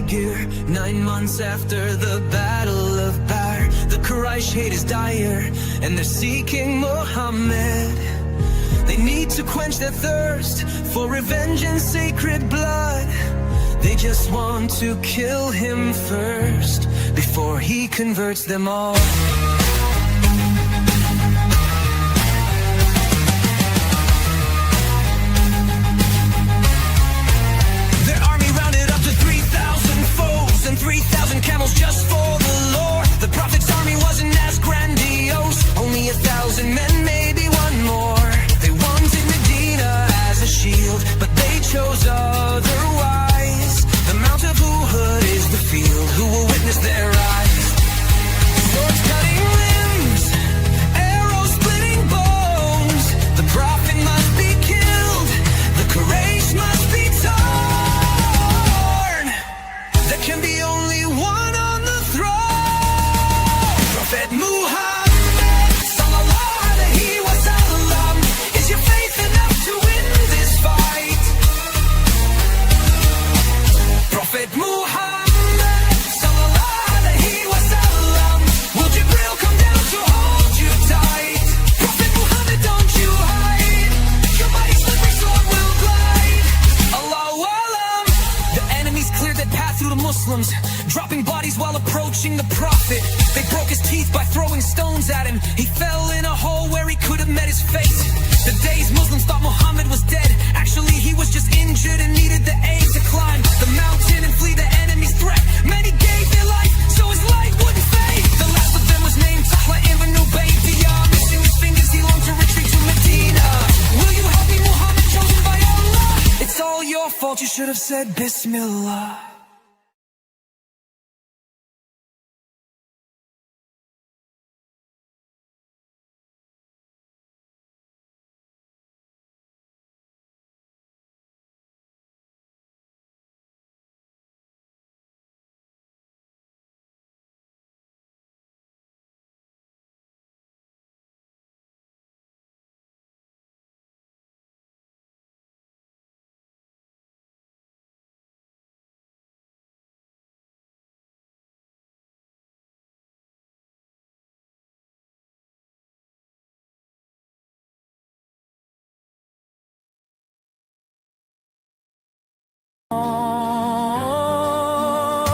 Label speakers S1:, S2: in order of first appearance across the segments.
S1: figure. 9 months after the Battle of Badr, the Quraysh hate is dire, and they're seeking Muhammad. They need to quench their thirst for revenge and sacred blood. They just want to kill him first, before he converts them all. Their army rounded up to 3,000 foes and 3,000 camels just for the Lord. The Prophet's army wasn't as grandiose, only 1,000 men, maybe one more. They wanted Medina as a shield, but they chose otherwise. The Mount of Uhud is the field, who will witness their rise? Swords cutting limbs, arrows splitting bones. The Prophet must be killed, the Quraysh must be torn. There can be only one on the throne. Prophet Muhammad, sallallahu alaihi wasallam. Is your faith enough to win this fight? Prophet Muhammad, sallallahu alaihi wasallam. Will Jibril come down to hold you tight? Prophet Muhammad, don't you hide. Your mighty slippery sword will glide. Allahu Alam. The enemies cleared their path through the Muslims, dropping bodies while approaching the Prophet. They broke his teeth by throwing stones at him. He fell in a hole where he could have met his fate. The days Muslims thought Muhammad was dead, actually he was just injured and needed the aid to climb the mountain and flee the enemy's threat. Many gave their life so his light wouldn't fade. The last of them was named Tahla ibn Ubaydiyah. Missing his fingers, he longed to retreat to Medina. Will you help me, Muhammad, chosen by Allah? It's all your fault, you should have said Bismillah.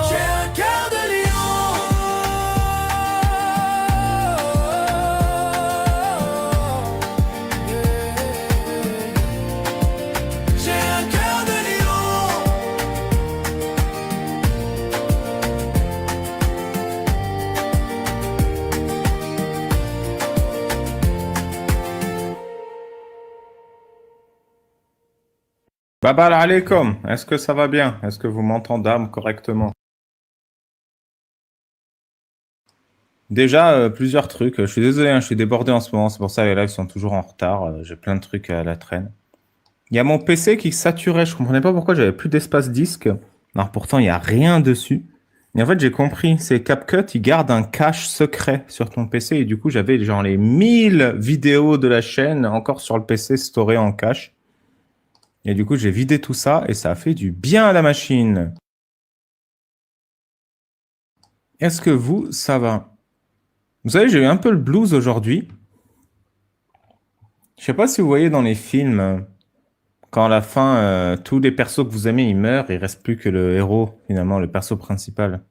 S1: J'ai un cœur de lion. J'ai un cœur de lion.
S2: Babal alaikum, est-ce que ça va bien? Est-ce que vous m'entendez correctement? Déjà, plusieurs trucs. Je suis désolé, hein, je suis débordé en ce moment, c'est pour ça que les lives sont toujours en retard. J'ai plein de trucs à la traîne. Il y a mon PC qui saturait, je comprenais pas pourquoi j'avais plus d'espace disque. Alors pourtant, il n'y a rien dessus. Et en fait, j'ai compris, c'est CapCut, il garde un cache secret sur ton PC. Et du coup, j'avais genre les 1000 vidéos de la chaîne encore sur le PC storées en cache. Et du coup, j'ai vidé tout ça et ça a fait du bien à la machine. Est-ce que vous, ça va? Vous savez, j'ai eu un peu le blues aujourd'hui. Je sais pas si vous voyez dans les films, quand à la fin, tous les persos que vous aimez, ils meurent, il reste plus que le héros, finalement, le perso principal.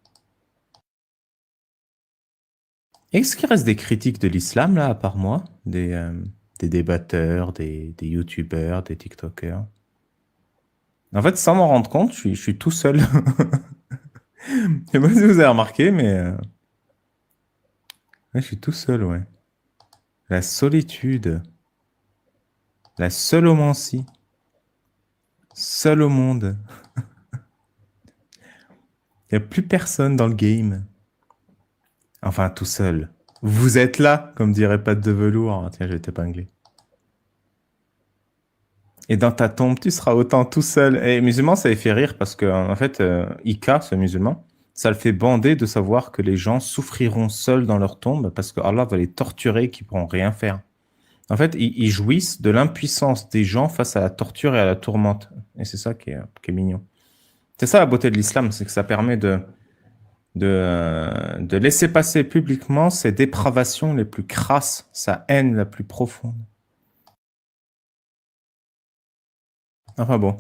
S2: Est-ce qu'il reste des critiques de l'islam, là, à part moi? Des débatteurs, des youtubeurs, des tiktokers? En fait, sans m'en rendre compte, je suis tout seul. Je sais pas si vous avez remarqué, mais ouais, je suis tout seul, ouais. La solitude. La seulomancie. Seul au monde. Il n'y a plus personne dans le game. Enfin, tout seul. Vous êtes là, comme dirait Pat de Velours. Tiens, je vais t'épingler. Et dans ta tombe, tu seras autant tout seul. Et musulman, ça les fait rire parce que, en fait, Ika, ce musulman, ça le fait bander de savoir que les gens souffriront seuls dans leur tombe parce que Allah va les torturer, qu'ils ne pourront rien faire. En fait, ils jouissent de l'impuissance des gens face à la torture et à la tourmente. Et c'est ça qui est mignon. C'est ça la beauté de l'islam, c'est que ça permet de laisser passer publiquement ses dépravations les plus crasses, sa haine la plus profonde. Enfin bon,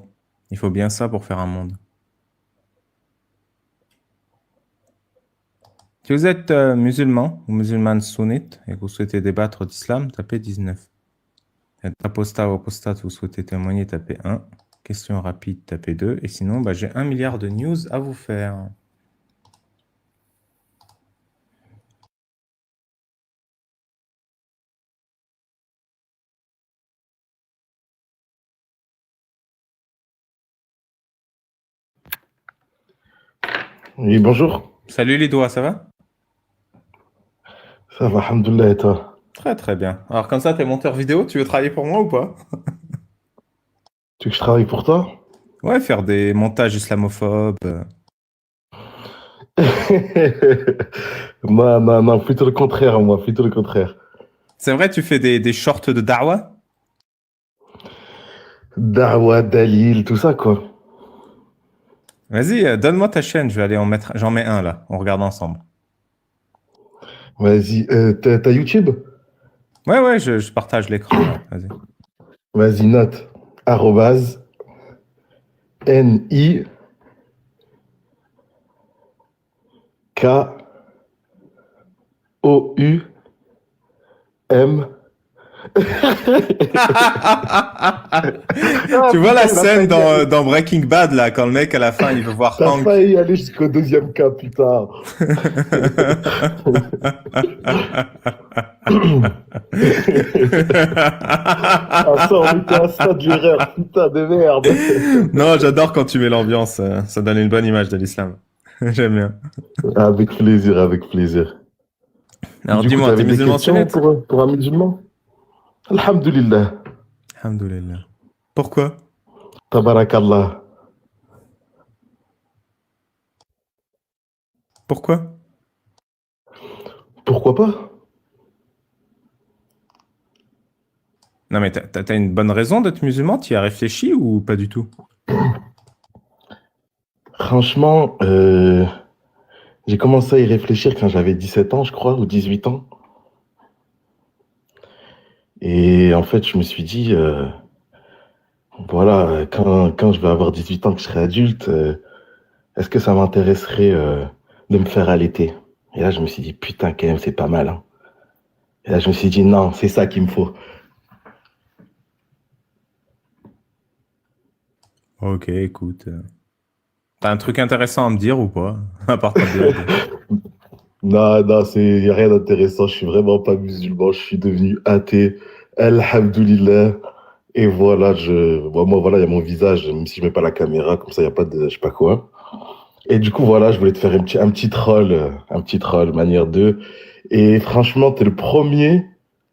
S2: il faut bien ça pour faire un monde. Si vous êtes musulman ou musulmane sunnite et que vous souhaitez débattre d'islam, tapez 19. Apostat ou apostate, vous souhaitez témoigner, tapez 1. Question rapide, tapez 2. Et sinon, j'ai 1 milliard de news à vous faire.
S3: Oui, bonjour.
S2: Salut les doigts, ça va?
S3: Ça va, alhamdoulilah, et toi?
S2: Très très bien. Alors comme ça, t'es monteur vidéo, tu veux travailler pour moi ou pas?
S3: Tu veux que je travaille pour toi?
S2: Ouais, faire des montages islamophobes.
S3: Non, plutôt le contraire, moi, plutôt le contraire.
S2: C'est vrai, tu fais des shorts de da'wah?
S3: Dawa, Dalil, tout ça, quoi.
S2: Vas-y, donne-moi ta chaîne, je vais aller en mettre. J'en mets un là, on regarde ensemble.
S3: Vas-y, t'as YouTube?
S2: Ouais, je partage l'écran. Là. Vas-y.
S3: Vas-y, note. Arrobase, N-I, K-O-U-M.
S2: Tu vois la scène dans Breaking Bad là, quand le mec à la fin il veut voir
S3: T'as
S2: Hank.
S3: failli aller jusqu'au deuxième cas, putain. Ah, ça, on était à ça de l'erreur, putain de merde.
S2: Non, j'adore quand tu mets l'ambiance, ça donne une bonne image de l'islam. J'aime bien.
S3: Avec plaisir, avec plaisir.
S2: Alors
S3: Du coup,
S2: dis-moi,
S3: t'avais
S2: t'es
S3: des
S2: musulman
S3: questions
S2: sunnite?
S3: pour un musulman? Alhamdulillah.
S2: Alhamdoulilah. Pourquoi?
S3: Tabarakallah.
S2: Pourquoi?
S3: Pourquoi pas?
S2: Non mais t'as une bonne raison d'être musulman, tu y as réfléchi ou pas du tout?
S3: Franchement, j'ai commencé à y réfléchir quand j'avais 17 ans, je crois, ou 18 ans. Et en fait, je me suis dit, voilà, quand je vais avoir 18 ans, que je serai adulte, est-ce que ça m'intéresserait de me faire allaiter? Et là, je me suis dit, putain, quand même, c'est pas mal. Hein. Et là, je me suis dit, non, c'est ça qu'il me faut.
S2: Ok, écoute. T'as un truc intéressant à me dire ou pas? À part ta blague.
S3: Non, y a rien d'intéressant. Je suis vraiment pas musulman. Je suis devenu athée. Alhamdulillah. Et voilà, moi, voilà, il y a mon visage, même si je mets pas la caméra, comme ça, il n'y a pas de, je sais pas quoi. Et du coup, voilà, je voulais te faire un petit troll, manière 2. Et franchement, t'es le premier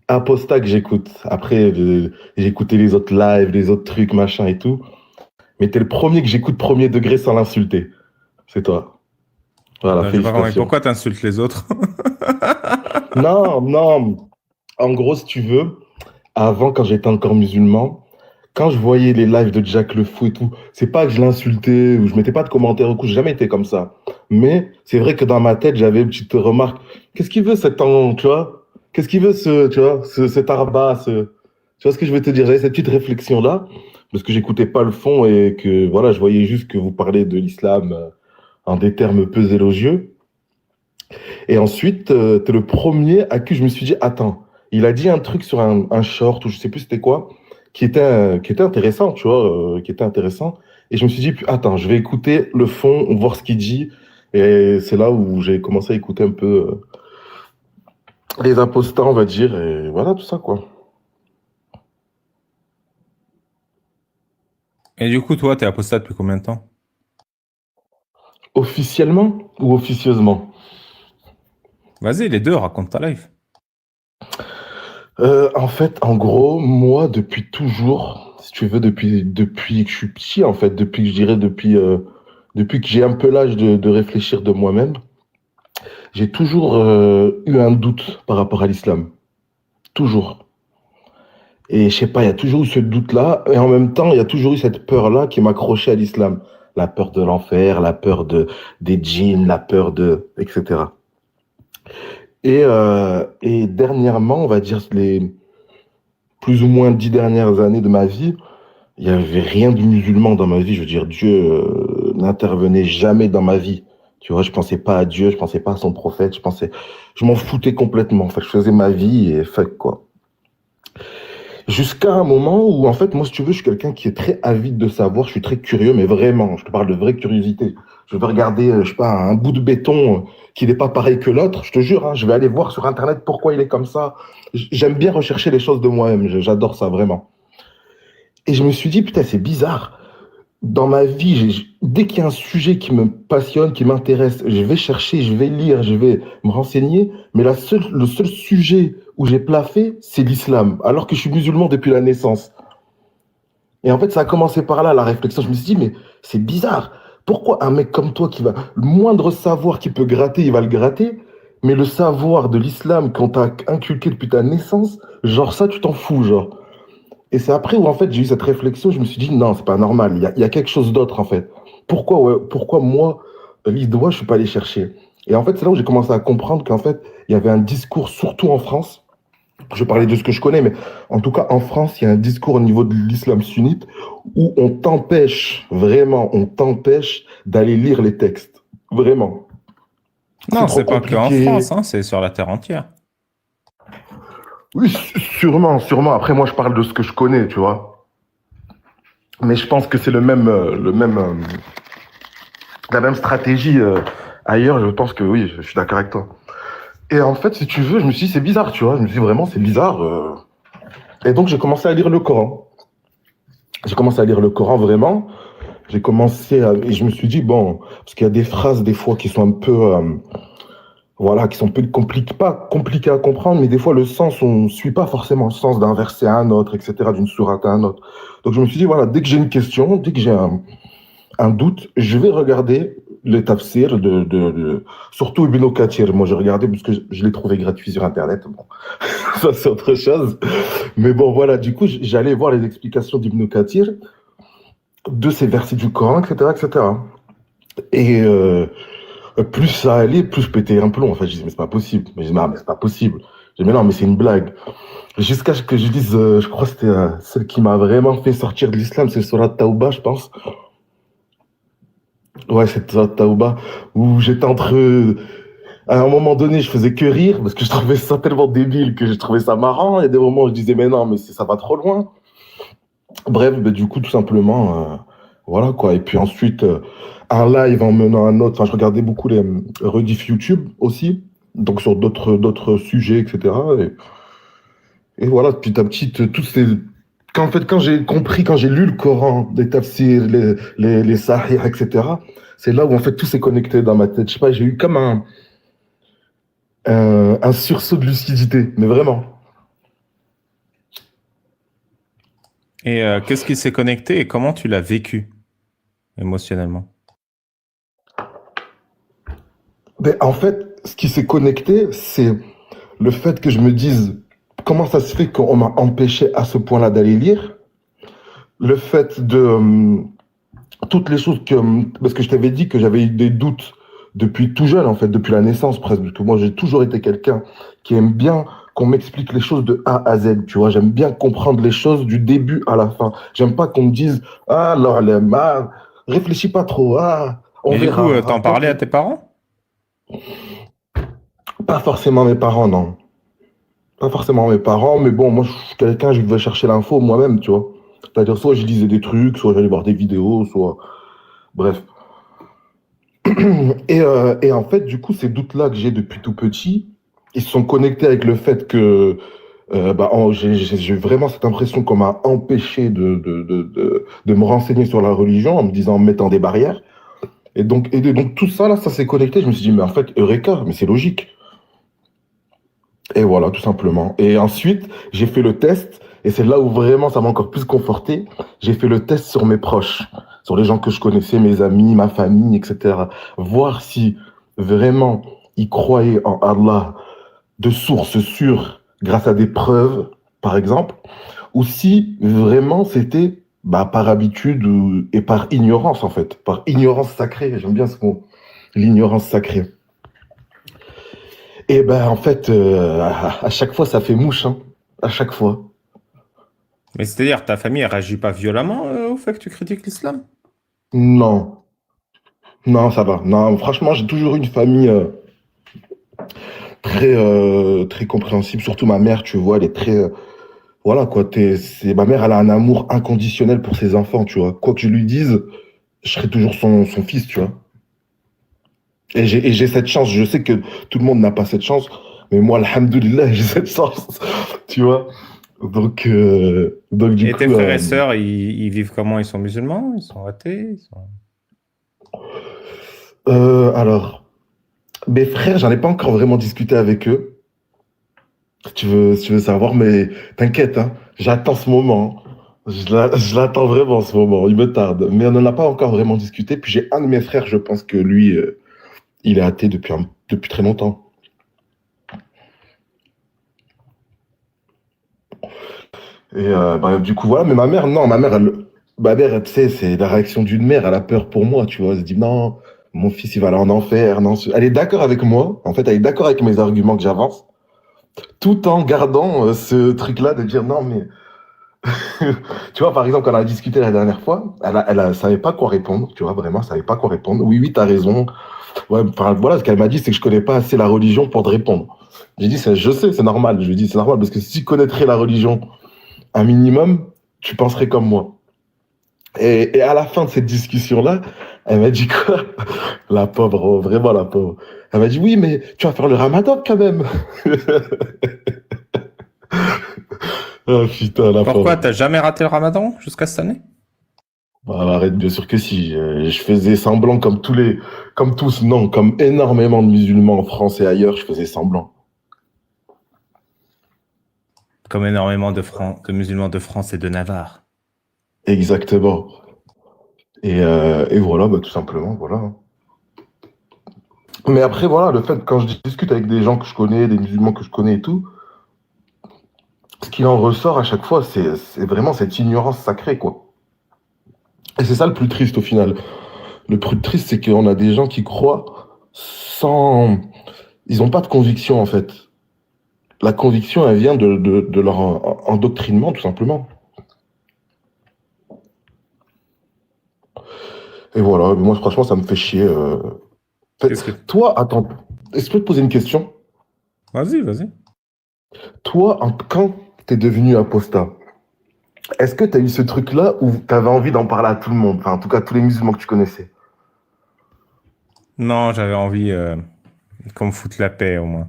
S3: apostat que j'écoute. Après, j'ai écouté les autres lives, les autres trucs, machin et tout. Mais t'es le premier que j'écoute premier degré sans l'insulter. C'est toi. Voilà,
S2: J'ai pas compris.
S3: félicitations.
S2: Pourquoi t'insultes les autres?
S3: Non. En gros, si tu veux, avant, quand j'étais encore musulman, quand je voyais les lives de Jack le Fou et tout, c'est pas que je l'insultais ou je mettais pas de commentaires au coup, j'ai jamais été comme ça. Mais c'est vrai que dans ma tête, j'avais une petite remarque. Qu'est-ce qu'il veut tu vois? Qu'est-ce qu'il veut cet arba, tu vois ce que je veux te dire? J'avais cette petite réflexion-là, parce que j'écoutais pas le fond et que, voilà, je voyais juste que vous parlez de l'islam en des termes peu élogieux. Et ensuite, t'es le premier à qui je me suis dit, attends, il a dit un truc sur un short ou je sais plus c'était quoi, qui était intéressant, tu vois, qui était intéressant. Et je me suis dit, attends, je vais écouter le fond, voir ce qu'il dit. Et c'est là où j'ai commencé à écouter un peu les apostats, on va dire, et voilà, tout ça, quoi.
S2: Et du coup, toi, t'es apostat depuis combien de temps?
S3: Officiellement ou officieusement?
S2: Vas-y, les deux, raconte ta life.
S3: En fait, en gros, moi, depuis toujours, si tu veux, depuis que je suis petit, en fait, depuis que j'ai un peu l'âge de réfléchir de moi-même, j'ai toujours eu un doute par rapport à l'islam. Toujours. Et je sais pas, il y a toujours eu ce doute-là, et en même temps, il y a toujours eu cette peur-là qui m'accrochait à l'islam. la peur de l'enfer, la peur des djinns, la peur de, etc. Et dernièrement, on va dire les plus ou moins 10 dernières années de ma vie, il n'y avait rien de musulman dans ma vie. Je veux dire, Dieu n'intervenait jamais dans ma vie. Tu vois, je pensais pas à Dieu, je pensais pas à son prophète, je m'en foutais complètement. En fait, je faisais ma vie et fuck, quoi. Jusqu'à un moment où, en fait, moi, si tu veux, je suis quelqu'un qui est très avide de savoir, je suis très curieux, mais vraiment, je te parle de vraie curiosité. Je vais regarder, je sais pas, un bout de béton qui n'est pas pareil que l'autre, je te jure, hein, je vais aller voir sur Internet pourquoi il est comme ça. J'aime bien rechercher les choses de moi-même, j'adore ça, vraiment. Et je me suis dit, putain, c'est bizarre. Dans ma vie, dès qu'il y a un sujet qui me passionne, qui m'intéresse, je vais chercher, je vais lire, je vais me renseigner. Mais le seul sujet où j'ai plaffé, c'est l'islam, alors que je suis musulman depuis la naissance. Et en fait, ça a commencé par là, la réflexion. Je me suis dit, mais c'est bizarre. Pourquoi un mec comme toi le moindre savoir qui peut gratter, il va le gratter, mais le savoir de l'islam qu'on t'a inculqué depuis ta naissance, genre ça, tu t'en fous, genre. Et c'est après où en fait j'ai eu cette réflexion, je me suis dit non, c'est pas normal, il y a quelque chose d'autre en fait. Pourquoi moi, l'Idoua, je suis pas allé chercher? Et en fait, c'est là où j'ai commencé à comprendre qu'en fait, il y avait un discours, surtout en France, je vais parler de ce que je connais, mais en tout cas en France, il y a un discours au niveau de l'islam sunnite où on t'empêche d'aller lire les textes. Vraiment.
S2: Non,
S3: trop
S2: c'est pas qu'en
S3: compliqué.
S2: France, hein, c'est sur la terre entière.
S3: Oui, sûrement, sûrement. Après, moi, je parle de ce que je connais, tu vois. Mais je pense que c'est la même stratégie ailleurs. Je pense que oui, je suis d'accord avec toi. Et en fait, si tu veux, je me suis dit, c'est bizarre, tu vois. Je me suis dit, vraiment, c'est bizarre. Et donc, j'ai commencé à lire le Coran. J'ai commencé à lire le Coran, vraiment. Et je me suis dit, bon, parce qu'il y a des phrases, des fois, qui sont un peu, voilà, qui sont un peu pas compliquées à comprendre, mais des fois, le sens, on ne suit pas forcément le sens d'un verset à un autre, etc., d'une sourate à un autre. Donc, je me suis dit, voilà, dès que j'ai une question, dès que j'ai un doute, je vais regarder les tafsirs surtout Ibn Kathir. Moi, j'ai regardé parce que je l'ai trouvé gratuit sur Internet. Bon, ça, c'est autre chose. Mais bon, voilà, du coup, j'allais voir les explications d'Ibn Kathir, de ces versets du Coran, etc., etc. Et plus ça allait, plus je pétais un plomb. En fait, je disais, mais c'est pas possible. Mais je disais, mais c'est pas possible. Je disais, mais non, mais c'est une blague. Jusqu'à ce que je dise, je crois que c'était celle qui m'a vraiment fait sortir de l'islam, c'est Surat Tauba, je pense. Ouais, c'est Surat Tauba, où j'étais à un moment donné, je faisais que rire, parce que je trouvais ça tellement débile que je trouvais ça marrant. Il y a des moments où je disais, mais non, mais ça va trop loin. Bref, bah, du coup, tout simplement, voilà quoi. Et puis ensuite, un live en menant un autre. Enfin, je regardais beaucoup les rediff YouTube aussi, donc sur d'autres sujets, etc. Et voilà, petit à petit, quand j'ai compris, quand j'ai lu le Coran, les tafsirs, les sahih, etc., c'est là où en fait tout s'est connecté dans ma tête. Je sais pas, j'ai eu comme un sursaut de lucidité, mais vraiment.
S2: Et qu'est-ce qui s'est connecté et comment tu l'as vécu émotionnellement?
S3: Mais en fait, ce qui s'est connecté, c'est le fait que je me dise comment ça se fait qu'on m'a empêché à ce point-là d'aller lire. Le fait de toutes les choses parce que je t'avais dit que j'avais eu des doutes depuis tout jeune, en fait, depuis la naissance presque. Parce que moi, j'ai toujours été quelqu'un qui aime bien qu'on m'explique les choses de A à Z, tu vois. J'aime bien comprendre les choses du début à la fin. J'aime pas qu'on me dise, ah, alors, réfléchis pas trop, ah, on
S2: Et du
S3: verra.
S2: coup, t'en parlais à tes parents?
S3: Pas forcément mes parents, non. Pas forcément mes parents, mais bon, moi, je suis quelqu'un, je vais chercher l'info moi-même, tu vois. C'est-à-dire, soit je lisais des trucs, soit j'allais voir des vidéos, soit... Bref. Et en fait, du coup, ces doutes-là que j'ai depuis tout petit, ils sont connectés avec le fait que j'ai vraiment cette impression qu'on m'a empêché de me renseigner sur la religion en me mettant des barrières. Et donc tout ça, là, ça s'est connecté. Je me suis dit, mais en fait, Eureka, mais c'est logique. Et voilà, tout simplement. Et ensuite, j'ai fait le test, et c'est là où vraiment ça m'a encore plus conforté. J'ai fait le test sur mes proches, sur les gens que je connaissais, mes amis, ma famille, etc. Voir si vraiment ils croyaient en Allah de source sûre, grâce à des preuves, par exemple, ou si vraiment c'était par habitude et par ignorance, en fait. Par ignorance sacrée. J'aime bien ce mot. L'ignorance sacrée. Et ben, en fait, à chaque fois, ça fait mouche, hein. À chaque fois.
S2: Mais c'est-à-dire, ta famille, elle réagit pas violemment au fait que tu critiques l'islam?
S3: Non. Non, ça va. Non, franchement, j'ai toujours eu une famille très compréhensible. Surtout ma mère, tu vois, elle est très... voilà, quoi. Ma mère, elle a un amour inconditionnel pour ses enfants, tu vois. Quoi que je lui dise, je serai toujours son fils, tu vois. Et j'ai cette chance. Je sais que tout le monde n'a pas cette chance. Mais moi, alhamdoulilah, j'ai cette chance, tu vois. Donc du
S2: Et
S3: coup,
S2: tes frères et sœurs, ils vivent comment? Ils sont musulmans? Ils sont athées?
S3: alors, mes frères, j'en ai pas encore vraiment discuté avec eux. Si tu veux savoir, mais t'inquiète, hein, j'attends ce moment, hein. Je l'attends vraiment ce moment. Il me tarde. Mais on n'en a pas encore vraiment discuté. Puis j'ai un de mes frères, je pense que lui, il est athée depuis très longtemps. Et du coup, voilà. Mais ma mère, non, ma mère, tu sais, c'est la réaction d'une mère. Elle a peur pour moi, tu vois. Elle se dit, non, mon fils, il va aller en enfer. Non, elle est d'accord avec moi. En fait, elle est d'accord avec mes arguments que j'avance, tout en gardant ce truc-là de dire, non, mais tu vois, par exemple, quand on a discuté la dernière fois, elle savait pas quoi répondre, tu vois, vraiment, elle savait pas quoi répondre. Oui, oui, t'as raison. Ouais, enfin, voilà, ce qu'elle m'a dit, c'est que je connais pas assez la religion pour te répondre. J'ai dit, je sais, c'est normal. Je lui ai dit, c'est normal, parce que si tu connaîtrais la religion un minimum, tu penserais comme moi. Et à la fin de cette discussion-là, elle m'a dit quoi? La pauvre, oh, vraiment la pauvre. Elle m'a dit, oui, mais tu vas faire le ramadan quand même. Ah putain, la
S2: Pourquoi?
S3: pauvre.
S2: T'as jamais raté le ramadan jusqu'à cette année?
S3: Bah, arrête, bien sûr que si. Je faisais semblant comme tous, non, comme énormément de musulmans en France et ailleurs, je faisais semblant.
S2: Comme énormément de musulmans de France et de Navarre.
S3: Exactement. Et voilà, tout simplement, voilà. Mais après, voilà, le fait, quand je discute avec des gens que je connais, des musulmans que je connais et tout, ce qui en ressort à chaque fois, c'est vraiment cette ignorance sacrée, quoi. Et c'est ça le plus triste au final. Le plus triste, c'est qu'on a des gens qui croient sans... Ils n'ont pas de conviction, en fait. La conviction, elle vient de leur endoctrinement, tout simplement. Et voilà, moi, franchement, ça me fait chier.
S2: Qu'est-ce que...
S3: Toi, attends, est-ce que je peux te poser une question?
S2: Vas-y, vas-y.
S3: Toi, quand t'es devenu apostat, est-ce que t'as eu ce truc-là où t'avais envie d'en parler à tout le monde? Enfin, en tout cas, tous les musulmans que tu connaissais.
S2: Non, j'avais envie qu'on me foute la paix au moins.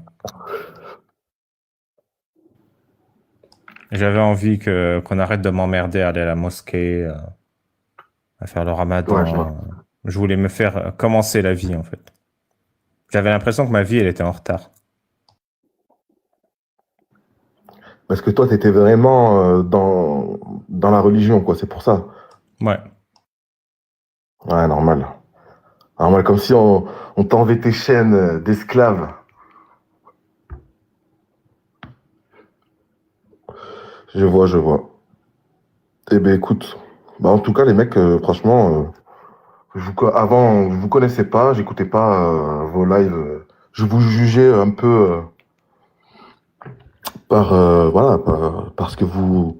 S2: J'avais envie qu'on arrête de m'emmerder à aller à la mosquée, à faire le
S3: Ouais, je vois.
S2: ramadan. Je voulais me faire commencer la vie en fait. J'avais l'impression que ma vie, elle était en retard.
S3: Parce que toi, t'étais vraiment dans la religion, quoi, c'est pour ça.
S2: Ouais.
S3: Ouais, normal. Normal, comme si on t'enlevait tes chaînes d'esclaves. Je vois, je vois. Eh ben écoute, en tout cas, les mecs, franchement, avant, je vous connaissais pas, j'écoutais pas vos lives. Je vous jugeais un peu voilà, parce que vous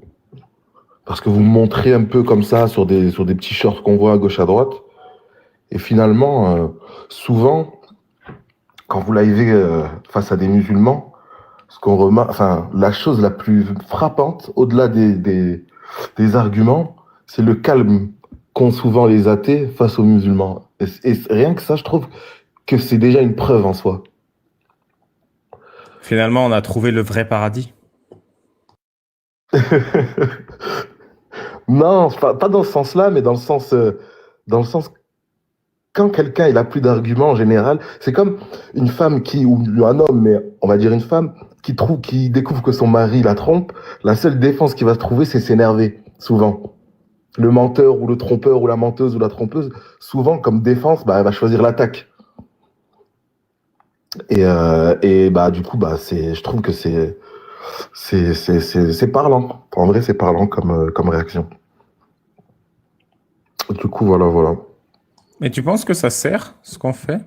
S3: me montrez un peu comme ça sur des petits shorts qu'on voit à gauche à droite. Et finalement, souvent, quand vous livez face à des musulmans, ce qu'on remarque, enfin, la chose la plus frappante, au-delà des arguments, c'est le calme qu'ont souvent les athées face aux musulmans. Et rien que ça, je trouve que c'est déjà une preuve en soi.
S2: Finalement, on a trouvé le vrai paradis.
S3: Non, pas dans ce sens-là, mais dans le sens quand quelqu'un il a plus d'arguments en général, c'est comme une femme ou un homme, mais on va dire une femme qui découvre que son mari la trompe. La seule défense qu'il va se trouver, c'est s'énerver, souvent. Le menteur ou le trompeur ou la menteuse ou la trompeuse, souvent comme défense, elle va choisir l'attaque. Et du coup, je trouve que c'est parlant. En vrai, c'est parlant comme réaction. Du coup, voilà, voilà.
S2: Mais tu penses que ça sert, ce qu'on fait?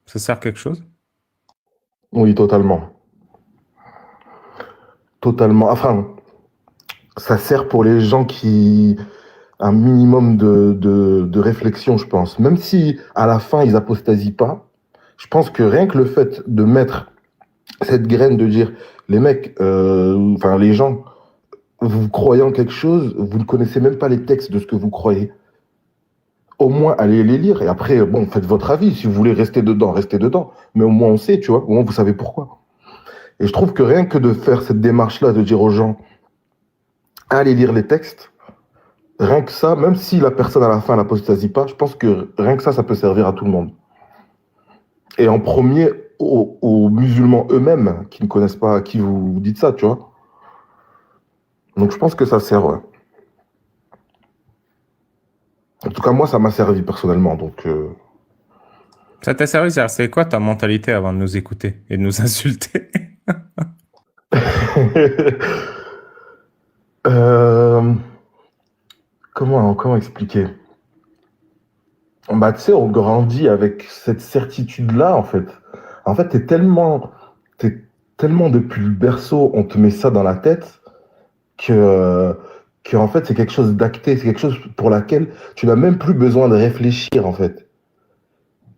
S2: Ça sert quelque chose?
S3: Oui, totalement. Totalement. Enfin, ça sert pour les gens qui... Un minimum de réflexion, je pense. Même si, à la fin, ils apostasient pas, je pense que rien que le fait de mettre cette graine de dire, les mecs, enfin, les gens, vous croyez en quelque chose, vous ne connaissez même pas les textes de ce que vous croyez. Au moins, allez les lire. Et après, bon, faites votre avis. Si vous voulez rester dedans, restez dedans. Mais au moins, on sait, tu vois. Au moins, vous savez pourquoi. Et je trouve que rien que de faire cette démarche-là, de dire aux gens, allez lire les textes, rien que ça, même si la personne à la fin n'apostasie pas, je pense que rien que ça peut servir à tout le monde. Et en premier, aux musulmans eux-mêmes, qui ne connaissent pas à qui vous dites ça, tu vois. Donc je pense que ça sert, ouais. En tout cas, moi, ça m'a servi personnellement. Donc,
S2: Ça t'a servi, c'est quoi ta mentalité avant de nous écouter et de nous insulter?
S3: Euh, comment expliquer? Bah, tu sais, on grandit avec cette certitude-là, en fait. En fait, t'es tellement depuis le berceau, on te met ça dans la tête que, que en fait, c'est quelque chose d'acté, c'est quelque chose pour laquelle tu n'as même plus besoin de réfléchir, en fait.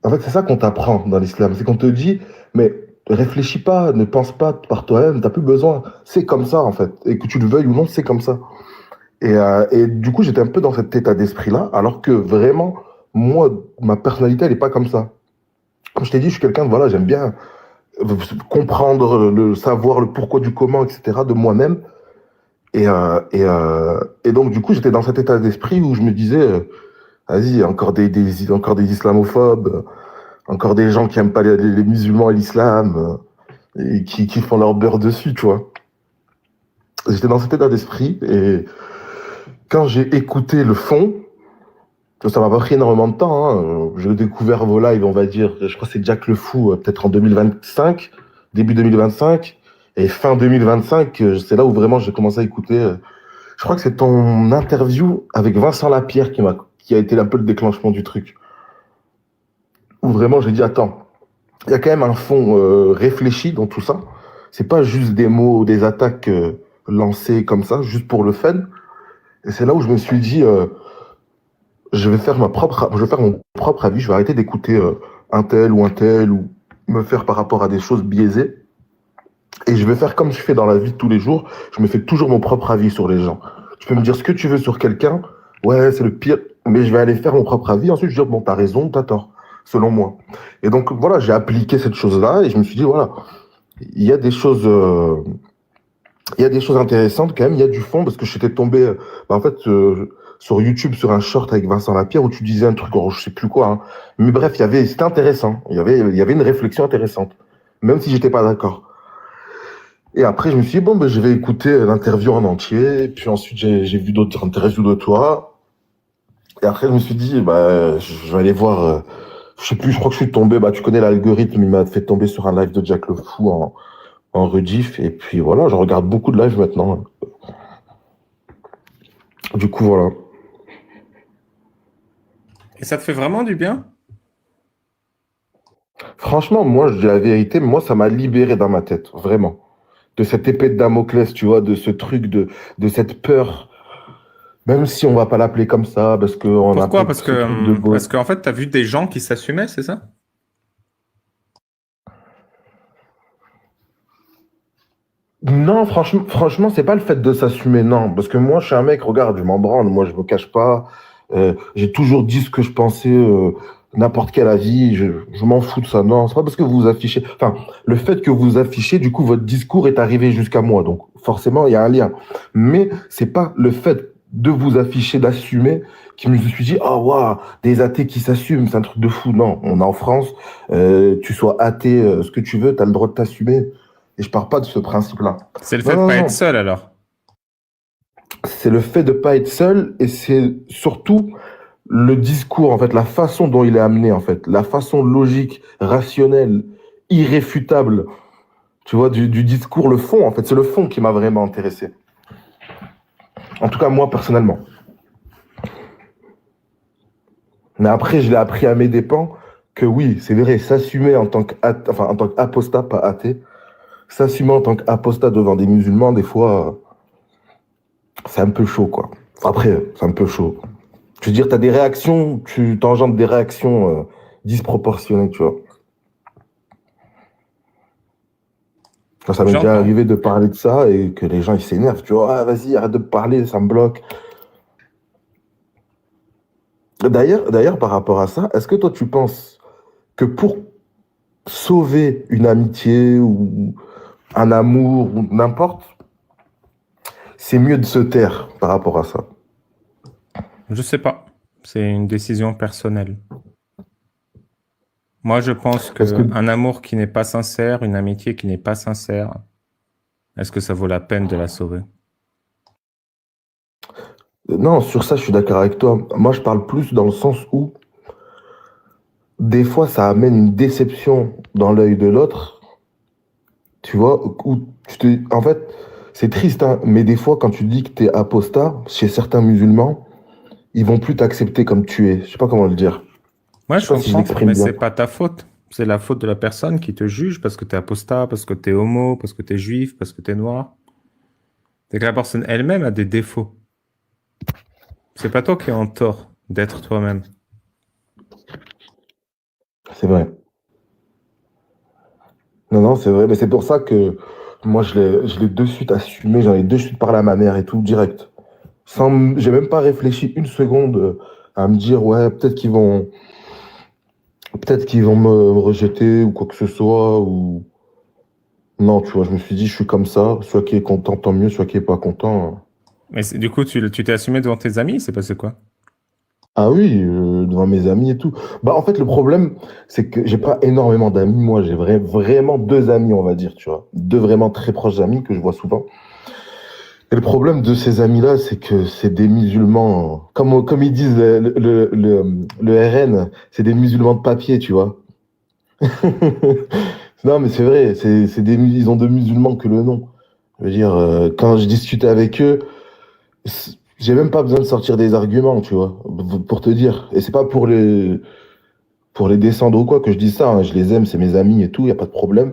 S3: En fait, c'est ça qu'on t'apprend dans l'islam. C'est qu'on te dit, mais réfléchis pas, ne pense pas par toi-même, t'as plus besoin. C'est comme ça, en fait. Et que tu le veuilles ou non, c'est comme ça. Et du coup, j'étais un peu dans cet état d'esprit-là, alors que vraiment, moi, ma personnalité, elle n'est pas comme ça. Comme je t'ai dit, je suis quelqu'un de, voilà, j'aime bien comprendre, savoir le pourquoi du comment, etc., de moi-même. Et donc, du coup, j'étais dans cet état d'esprit où je me disais, vas-y, encore des islamophobes, encore des gens qui aiment pas les musulmans et l'islam, et qui font leur beurre dessus, tu vois. J'étais dans cet état d'esprit, et quand j'ai écouté le fond, ça m'a pas pris énormément de temps, hein. J'ai découvert vos lives, on va dire, je crois que c'est Jack le Fou, peut-être en 2025, début 2025, et fin 2025, c'est là où vraiment j'ai commencé à écouter. Je crois que c'est ton interview avec Vincent Lapierre qui a été un peu le déclenchement du truc. Où vraiment j'ai dit, attends, il y a quand même un fond réfléchi dans tout ça. C'est pas juste des mots, des attaques lancées comme ça, juste pour le fun. Et c'est là où je me suis dit, je vais faire mon propre avis. Je vais arrêter d'écouter un tel, ou me faire par rapport à des choses biaisées. Et je vais faire comme je fais dans la vie de tous les jours. Je me fais toujours mon propre avis sur les gens. Tu peux me dire ce que tu veux sur quelqu'un. Ouais, c'est le pire. Mais je vais aller faire mon propre avis. Ensuite, je vais dire, bon, t'as raison, t'as tort, selon moi. Et donc, voilà, j'ai appliqué cette chose-là. Et je me suis dit, voilà, il y a des choses, il y a des choses intéressantes quand même. Il y a du fond parce que j'étais tombé, en fait, sur YouTube, sur un short avec Vincent Lapierre où tu disais un truc, je sais plus quoi, hein. Mais bref, c'était intéressant. Il y avait une réflexion intéressante. Même si j'étais pas d'accord. Et après, je me suis dit, bon, ben, je vais écouter l'interview en entier. Et puis ensuite, j'ai vu d'autres interviews de toi. Et après, je me suis dit, bah, je vais aller voir. Je sais plus, je crois que je suis tombé. Bah, tu connais l'algorithme, il m'a fait tomber sur un live de Jack le Fou en rediff. Et puis voilà, je regarde beaucoup de lives maintenant. Du coup, voilà.
S2: Et ça te fait vraiment du bien?
S3: Franchement, moi, je dis la vérité, moi, ça m'a libéré dans ma tête, vraiment. De cette épée de Damoclès, tu vois, de ce truc, de cette peur. Même si on va pas l'appeler comme ça, parce qu'on a
S2: Pourquoi?
S3: ce truc de beau.
S2: Parce qu'en fait, t'as vu des gens qui s'assumaient, c'est ça?
S3: Non, franchement, c'est pas le fait de s'assumer, non. Parce que moi, je suis un mec, regarde, je m'en branle, moi, je me cache pas. J'ai toujours dit ce que je pensais, n'importe quel avis, je m'en fous de ça. Non, c'est pas parce que vous affichez. Enfin, le fait que vous affichez, du coup, votre discours est arrivé jusqu'à moi. Donc, forcément, il y a un lien. Mais c'est pas le fait de vous afficher, d'assumer, qui me suis dit, ah, waouh, des athées qui s'assument, c'est un truc de fou. Non, on est en France, tu sois athée, ce que tu veux, tu as le droit de t'assumer. Et je pars pas de ce principe-là.
S2: C'est le
S3: Non,
S2: fait de
S3: non,
S2: pas être
S3: non.
S2: seul alors.
S3: C'est le fait de pas être seul et c'est surtout le discours, en fait, la façon dont il est amené, en fait, la façon logique, rationnelle, irréfutable, tu vois, du discours, le fond, en fait, c'est le fond qui m'a vraiment intéressé. En tout cas, moi, personnellement. Mais après, je l'ai appris à mes dépens que oui, c'est vrai, s'assumer en tant enfin, en tant qu'apostat, pas athée, s'assumer en tant qu'apostat devant des musulmans, des fois, c'est un peu chaud, quoi. Après, c'est un peu chaud. Je veux dire, t'as des réactions, tu t'engendres des réactions disproportionnées, tu vois. Quand ça m'est déjà
S2: J'entends.
S3: arrivé de parler de ça et que les gens ils s'énervent, tu vois, ah, vas-y, arrête de me parler, ça me bloque. D'ailleurs, par rapport à ça, est-ce que toi tu penses que pour sauver une amitié ou un amour ou n'importe, c'est mieux de se taire par rapport à ça?
S2: Je sais pas. C'est une décision personnelle. Moi, je pense
S3: Parce que
S2: qu'un amour qui n'est pas sincère, une amitié qui n'est pas sincère, est-ce que ça vaut la peine de la sauver?
S3: non, sur ça, je suis d'accord avec toi. Moi, je parle plus dans le sens où des fois, ça amène une déception dans l'œil de l'autre, tu vois, où en fait, c'est triste, hein, mais des fois, quand tu dis que tu es apostat, chez certains musulmans, ils vont plus t'accepter comme tu es. Je sais pas comment le dire.
S2: Ouais,
S3: Je sais
S2: je
S3: pas si je
S2: comprends,
S3: l'exprime
S2: mais
S3: bien.
S2: c'est pas ta faute. C'est la faute de la personne qui te juge parce que t'es apostat, parce que t'es homo, parce que t'es juif, parce que t'es noir. C'est que la personne elle-même a des défauts. C'est pas toi qui es en tort d'être toi-même.
S3: C'est vrai. Non, non, c'est vrai. Mais c'est pour ça que moi, je l'ai de suite assumé. J'en ai de suite parlé à ma mère et tout, direct. J'ai même pas réfléchi une seconde à me dire, ouais, peut-être qu'ils vont me rejeter ou quoi que ce soit. Ou... Non, tu vois, je me suis dit, je suis comme ça. Soit qui est content, tant mieux. Soit qui est pas content.
S2: Mais du coup, tu t'es assumé devant tes amis, c'est passé quoi?
S3: Ah oui, devant mes amis et tout. Bah, en fait, le problème, c'est que j'ai pas énormément d'amis. Moi, j'ai vraiment deux amis, on va dire, tu vois. Deux vraiment très proches amis que je vois souvent. Et le problème de ces amis-là, c'est que c'est des musulmans, comme ils disent le RN, c'est des musulmans de papier, tu vois. Non, mais c'est vrai, ils ont de musulmans que le nom. Je veux dire, quand je discutais avec eux, j'ai même pas besoin de sortir des arguments, tu vois, pour te dire. Et c'est pas pour les descendre ou quoi que je dis ça, hein. Je les aime, c'est mes amis et tout, y a pas de problème.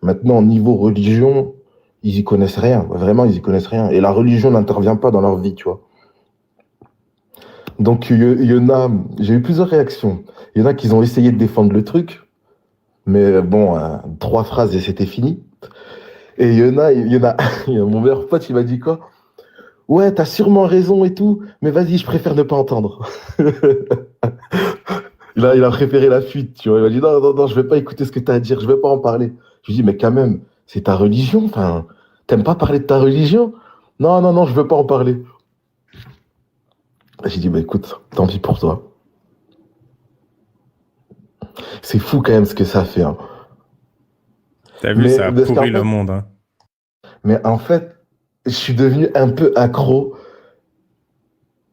S3: Maintenant, niveau religion, ils y connaissent rien. Vraiment, ils y connaissent rien. Et la religion n'intervient pas dans leur vie, tu vois. Donc, il y en a, j'ai eu plusieurs réactions. Il y en a qui ont essayé de défendre le truc, mais bon, trois phrases et c'était fini. Et il y a mon meilleur pote, il m'a dit quoi? Ouais, t'as sûrement raison et tout, mais vas-y, je préfère ne pas entendre. Il a préféré la fuite, tu vois. Il m'a dit non, non, non, je vais pas écouter ce que t'as à dire, je vais pas en parler. Je lui dis, mais quand même, c'est ta religion, enfin, t'aimes pas parler de ta religion? Non, non, non, je veux pas en parler. J'ai dit, bah écoute, tant pis pour toi. C'est fou quand même ce que ça fait, hein.
S2: T'as vu,
S3: Mais,
S2: ça a
S3: parce qu'en
S2: pourri le
S3: fait,
S2: monde, hein.
S3: mais en fait, je suis devenu un peu accro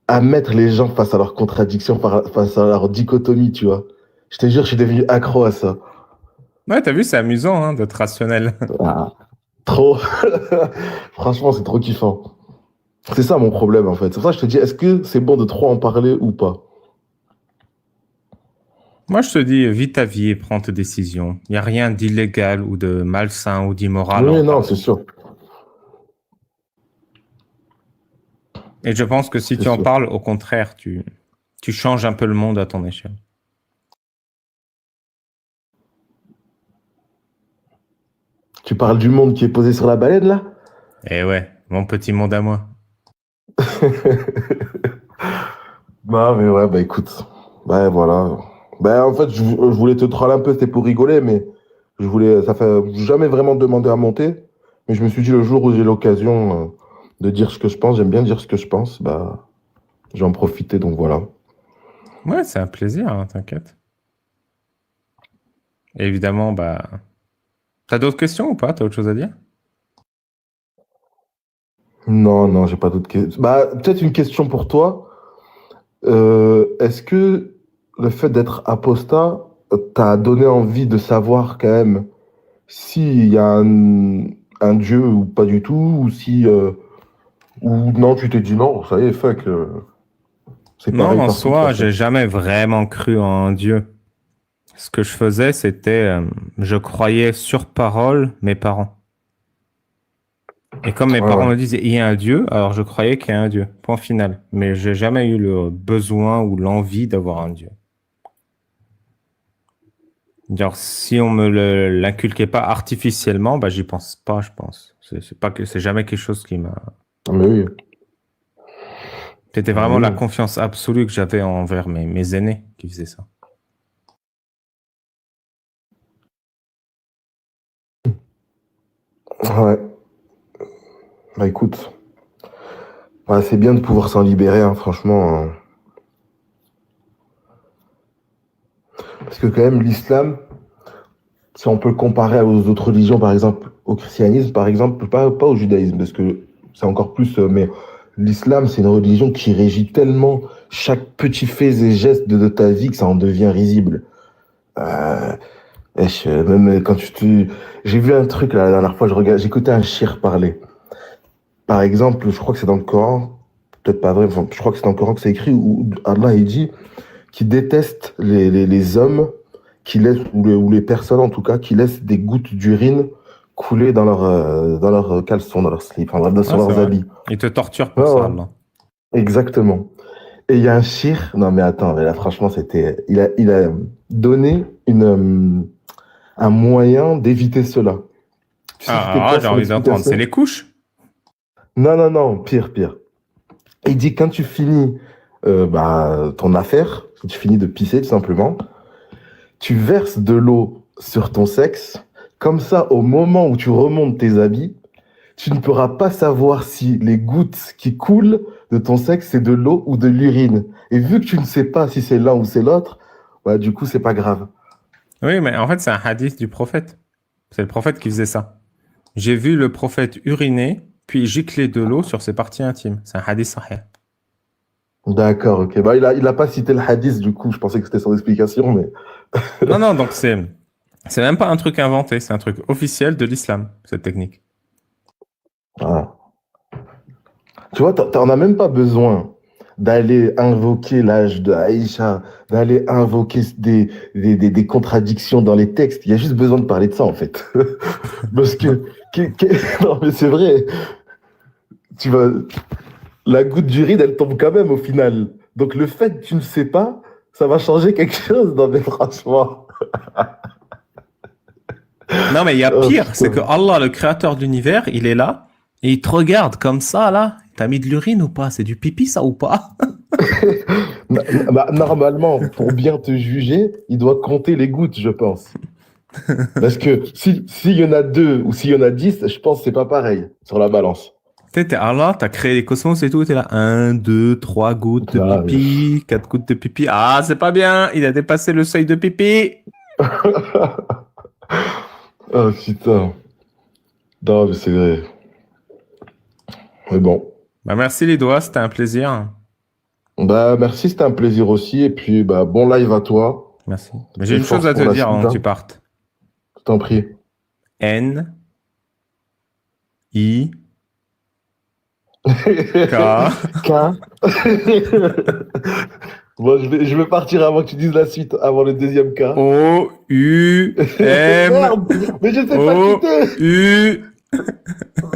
S3: à mettre les gens face à leurs contradictions, face à leur dichotomie, tu vois. Je te jure, je suis devenu accro à ça.
S2: Ouais, t'as vu, c'est amusant, hein, d'être rationnel.
S3: Ah, trop. Franchement, c'est trop kiffant. C'est ça mon problème, en fait. C'est pour ça que je te dis, est-ce que c'est bon de trop en parler ou pas?
S2: Moi, je te dis, vis ta vie et prends tes décisions. Il n'y a rien d'illégal ou de malsain ou d'immoral à en
S3: Oui, non,
S2: parler.
S3: c'est sûr.
S2: Et je pense que si
S3: C'est
S2: tu en
S3: sûr.
S2: parles, au contraire, tu changes un peu le monde à ton échelle.
S3: Tu parles du monde qui est posé sur la baleine, là?
S2: Et ouais, mon petit monde à moi.
S3: Non, mais ouais, bah écoute. Bah voilà. Bah en fait, je voulais te troller un peu, c'était pour rigoler, mais ça fait j'ai jamais vraiment demandé à monter. Mais je me suis dit, le jour où j'ai l'occasion de dire ce que je pense, j'aime bien dire ce que je pense, bah, je vais en profiter, donc voilà.
S2: Ouais, c'est un plaisir, hein, t'inquiète. Et évidemment, bah, t'as d'autres questions ou pas? T'as autre chose à dire?
S3: Non, non, j'ai pas d'autres questions. Bah, peut-être une question pour toi. Est-ce que le fait d'être apostat t'a donné envie de savoir quand même s'il y a un Dieu ou pas du tout, ou si ou non, tu t'es dit non, ça y est, fuck, C'est
S2: Non,
S3: pareil
S2: en
S3: partout de toute
S2: soi,
S3: façon.
S2: j'ai jamais vraiment cru en Dieu. Ce que je faisais, c'était, je croyais sur parole mes parents. Et comme mes
S3: Ouais,
S2: parents
S3: ouais.
S2: me disaient, il y a un Dieu, alors je croyais qu'il y a un Dieu. Point final. Mais j'ai jamais eu le besoin ou l'envie d'avoir un Dieu. Genre, si on me l'inculquait pas artificiellement, bah, j'y pense pas, je pense. C'est pas que, c'est jamais quelque chose qui m'a.
S3: Ah, mais oui.
S2: C'était
S3: Ah,
S2: vraiment
S3: mais
S2: la
S3: oui.
S2: confiance absolue que j'avais envers mes aînés qui faisaient ça.
S3: Ouais. Bah écoute, ouais, c'est bien de pouvoir s'en libérer, hein, franchement, hein. Parce que quand même, l'islam, si on peut le comparer aux autres religions, par exemple, au christianisme, par exemple, pas au judaïsme, parce que c'est encore plus, mais l'islam, c'est une religion qui régit tellement chaque petit fait et geste de ta vie que ça en devient risible. Euh, même quand j'ai vu un truc là, la dernière fois, j'écoutais un shir parler. Par exemple, je crois que c'est dans le Coran, peut-être pas vrai, enfin, je crois que c'est dans le Coran que c'est écrit, où Allah il dit qu'il déteste les hommes qui laissent, ou les personnes en tout cas, qui laissent des gouttes d'urine couler dans leur caleçon, dans leur slip, enfin, bref, sur
S2: Ouais, c'est
S3: leurs
S2: vrai.
S3: habits.
S2: Ils te torturent
S3: Ouais,
S2: pour ça,
S3: ouais,
S2: Allah.
S3: exactement. Et il y a un shir, non mais attends, mais là franchement, il a donné un moyen d'éviter cela. Tu sais, c'était
S2: Ah,
S3: quoi
S2: j'ai
S3: son
S2: envie d'entendre. C'est
S3: explication?
S2: les couches.
S3: Non, non, non, pire, pire. Il dit quand tu finis ton affaire, quand tu finis de pisser tout simplement, tu verses de l'eau sur ton sexe. Comme ça, au moment où tu remontes tes habits, tu ne pourras pas savoir si les gouttes qui coulent de ton sexe, c'est de l'eau ou de l'urine. Et vu que tu ne sais pas si c'est l'un ou c'est l'autre, bah, du coup, c'est pas grave.
S2: Oui, mais en fait, c'est un hadith du prophète. C'est le prophète qui faisait ça. J'ai vu le prophète uriner, puis gicler de l'eau sur ses parties intimes. C'est un hadith sahih.
S3: D'accord, ok. Bah, il a pas cité le hadith, du coup, je pensais que c'était son explication, mais.
S2: Non, non, donc c'est même pas un truc inventé, c'est un truc officiel de l'islam, cette technique.
S3: Ah. Tu vois, t'en as même pas besoin d'aller invoquer l'âge de Aïcha, d'aller invoquer des contradictions dans les textes. Il y a juste besoin de parler de ça, en fait. Parce non, mais c'est vrai. Tu vas, la goutte d'urine, elle tombe quand même au final. Donc le fait que tu ne sais pas, ça va changer quelque chose. Non, mais franchement.
S2: Non, mais il y a
S3: Oh
S2: pire, c'est que
S3: putain.
S2: Allah, le créateur de l'univers, il est là, et il te regarde comme ça, là. T'as mis de l'urine ou pas? C'est du pipi, ça ou pas?
S3: Bah, normalement, pour bien te juger, il doit compter les gouttes, je pense. Parce que s'il y en a deux ou s'il y en a 10, je pense que c'est pas pareil sur la balance.
S2: T'es Allah, t'as créé les cosmos et tout, t'es là. Un, deux, trois gouttes de
S3: Ah,
S2: pipi, quatre gouttes de pipi. Ah, c'est pas bien, il a dépassé le seuil de pipi.
S3: oh putain. Non, mais c'est vrai. Mais bon.
S2: Bah, merci les doigts, c'était un plaisir.
S3: Bah, merci, c'était un plaisir aussi. Et puis, bah, bon live à toi.
S2: Merci. Mais j'ai
S3: Et
S2: une chose
S3: force
S2: à
S3: pour
S2: te
S3: la
S2: dire
S3: suite,
S2: avant que
S3: hein.
S2: tu partes.
S3: Je t'en prie.
S2: N, I, K,
S3: K. Bon, je vais partir avant que tu dises la suite, avant le deuxième K.
S2: O, U, M,
S3: Merde! Mais je sais pas
S2: O,
S3: quitter!
S2: U.